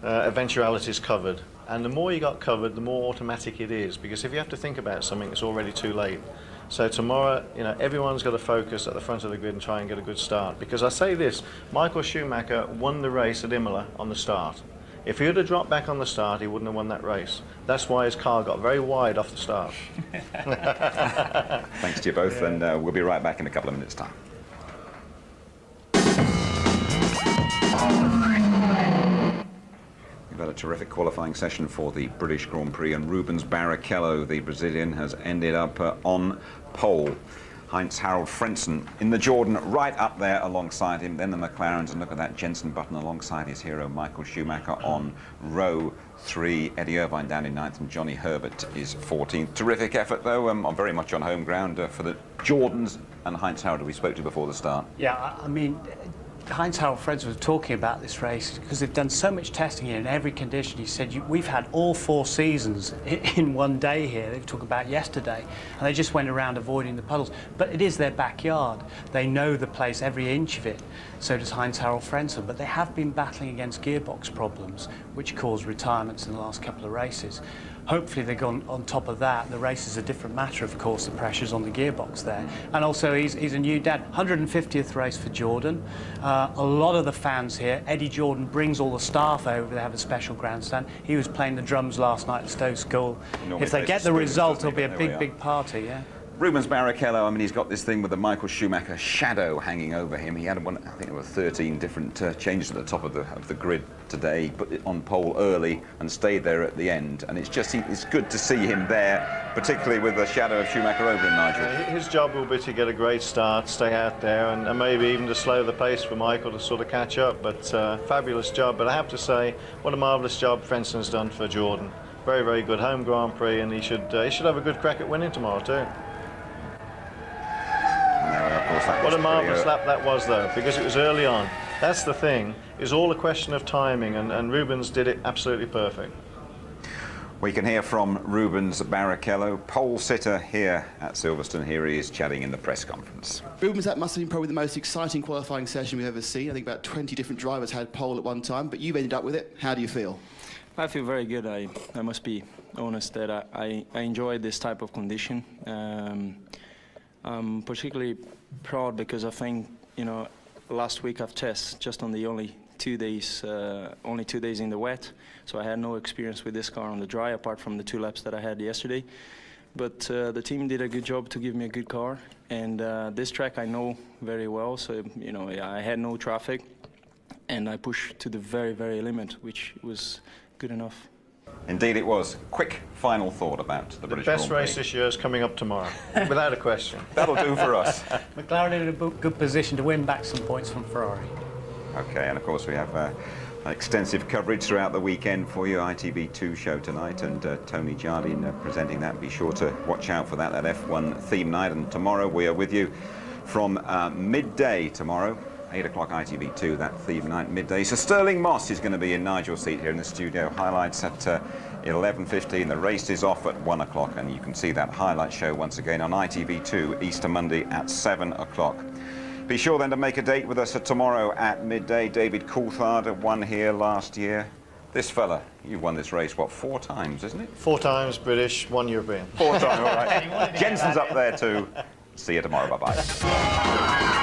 eventualities covered. And the more you got covered, the more automatic it is, because if you have to think about something, it's already too late. So tomorrow, you know, everyone's got to focus at the front of the grid and try and get a good start. Because I say this, Michael Schumacher won the race at Imola on the start. If he would have dropped back on the start, he wouldn't have won that race. That's why his car got very wide off the start. Thanks to you both, and we'll be right back in a couple of minutes' time. We've had a terrific qualifying session for the British Grand Prix, and Rubens Barrichello, the Brazilian, has ended up on pole. Heinz-Harald Frentzen in the Jordan right up there alongside him, then the McLarens, and look at that, Jenson Button alongside his hero Michael Schumacher on row 3, Eddie Irvine down in 9th, and Johnny Herbert is 14th. Terrific effort though, I'm very much on home ground for the Jordans and Heinz-Harald, who we spoke to before the start. Yeah, I mean, Heinz-Harald Frentzen was talking about this race because they've done so much testing here in every condition. He said, we've had all 4 seasons in one day here. They were talking about yesterday, and they just went around avoiding the puddles. But it is their backyard. They know the place, every inch of it. So does Heinz-Harald Frentzen. But they have been battling against gearbox problems, which caused retirements in the last couple of races. Hopefully they've gone on top of that. The race is a different matter, of course, the pressure's on the gearbox there. And also he's a new dad. 150th race for Jordan. A lot of the fans here, Eddie Jordan brings all the staff over. They have a special grandstand. He was playing the drums last night at Stowe School. If they get the result, it'll be a big party, yeah. Rubens Barrichello, I mean, he's got this thing with the Michael Schumacher shadow hanging over him. He had I think there were 13 different changes at the top of the grid today, put it on pole early and stayed there at the end. And it's good to see him there, particularly with the shadow of Schumacher over him, Nigel. His job will be to get a great start, stay out there, and maybe even to slow the pace for Michael to sort of catch up. But fabulous job. But I have to say, what a marvellous job Frenson's done for Jordan. Very, very good home Grand Prix, and he should have a good crack at winning tomorrow too. What a marvellous lap that was, though, because it was early on. That's the thing. It's all a question of timing, and Rubens did it absolutely perfect. We can hear from Rubens Barrichello, pole sitter here at Silverstone. Here he is chatting in the press conference. Rubens, that must have been probably the most exciting qualifying session we've ever seen. I think about 20 different drivers had pole at one time, but you've ended up with it. How do you feel? I feel very good. I must be honest that I enjoy this type of condition. I'm particularly proud because I think, you know, last week I've tested just on the only only 2 days in the wet, so I had no experience with this car on the dry, apart from the 2 laps that I had yesterday. But the team did a good job to give me a good car, and this track I know very well, so you know, I had no traffic, and I pushed to the very, very limit, which was good enough. Indeed it was. Quick final thought about the British Grand best Prix. race this year is coming up tomorrow, without a question. That'll do for us. McLaren in a good position to win back some points from Ferrari. Okay, and of course we have extensive coverage throughout the weekend for you. ITV2 show tonight, and Tony Jardine presenting that. Be sure to watch out for that F1 theme night. And tomorrow we are with you from midday tomorrow. 8 o'clock ITV2, that theme night, midday. So Sterling Moss is going to be in Nigel's seat here in the studio. Highlights at 11:15. The race is off at 1 o'clock, and you can see that highlight show once again on ITV2 Easter Monday at 7 o'clock. Be sure then to make a date with us tomorrow at midday. David Coulthard won here last year. This fella, you've won this race, what, 4 times, isn't it? 4 times British, 1 European. 4 times, all right. Jensen's up there too. See you tomorrow, bye-bye.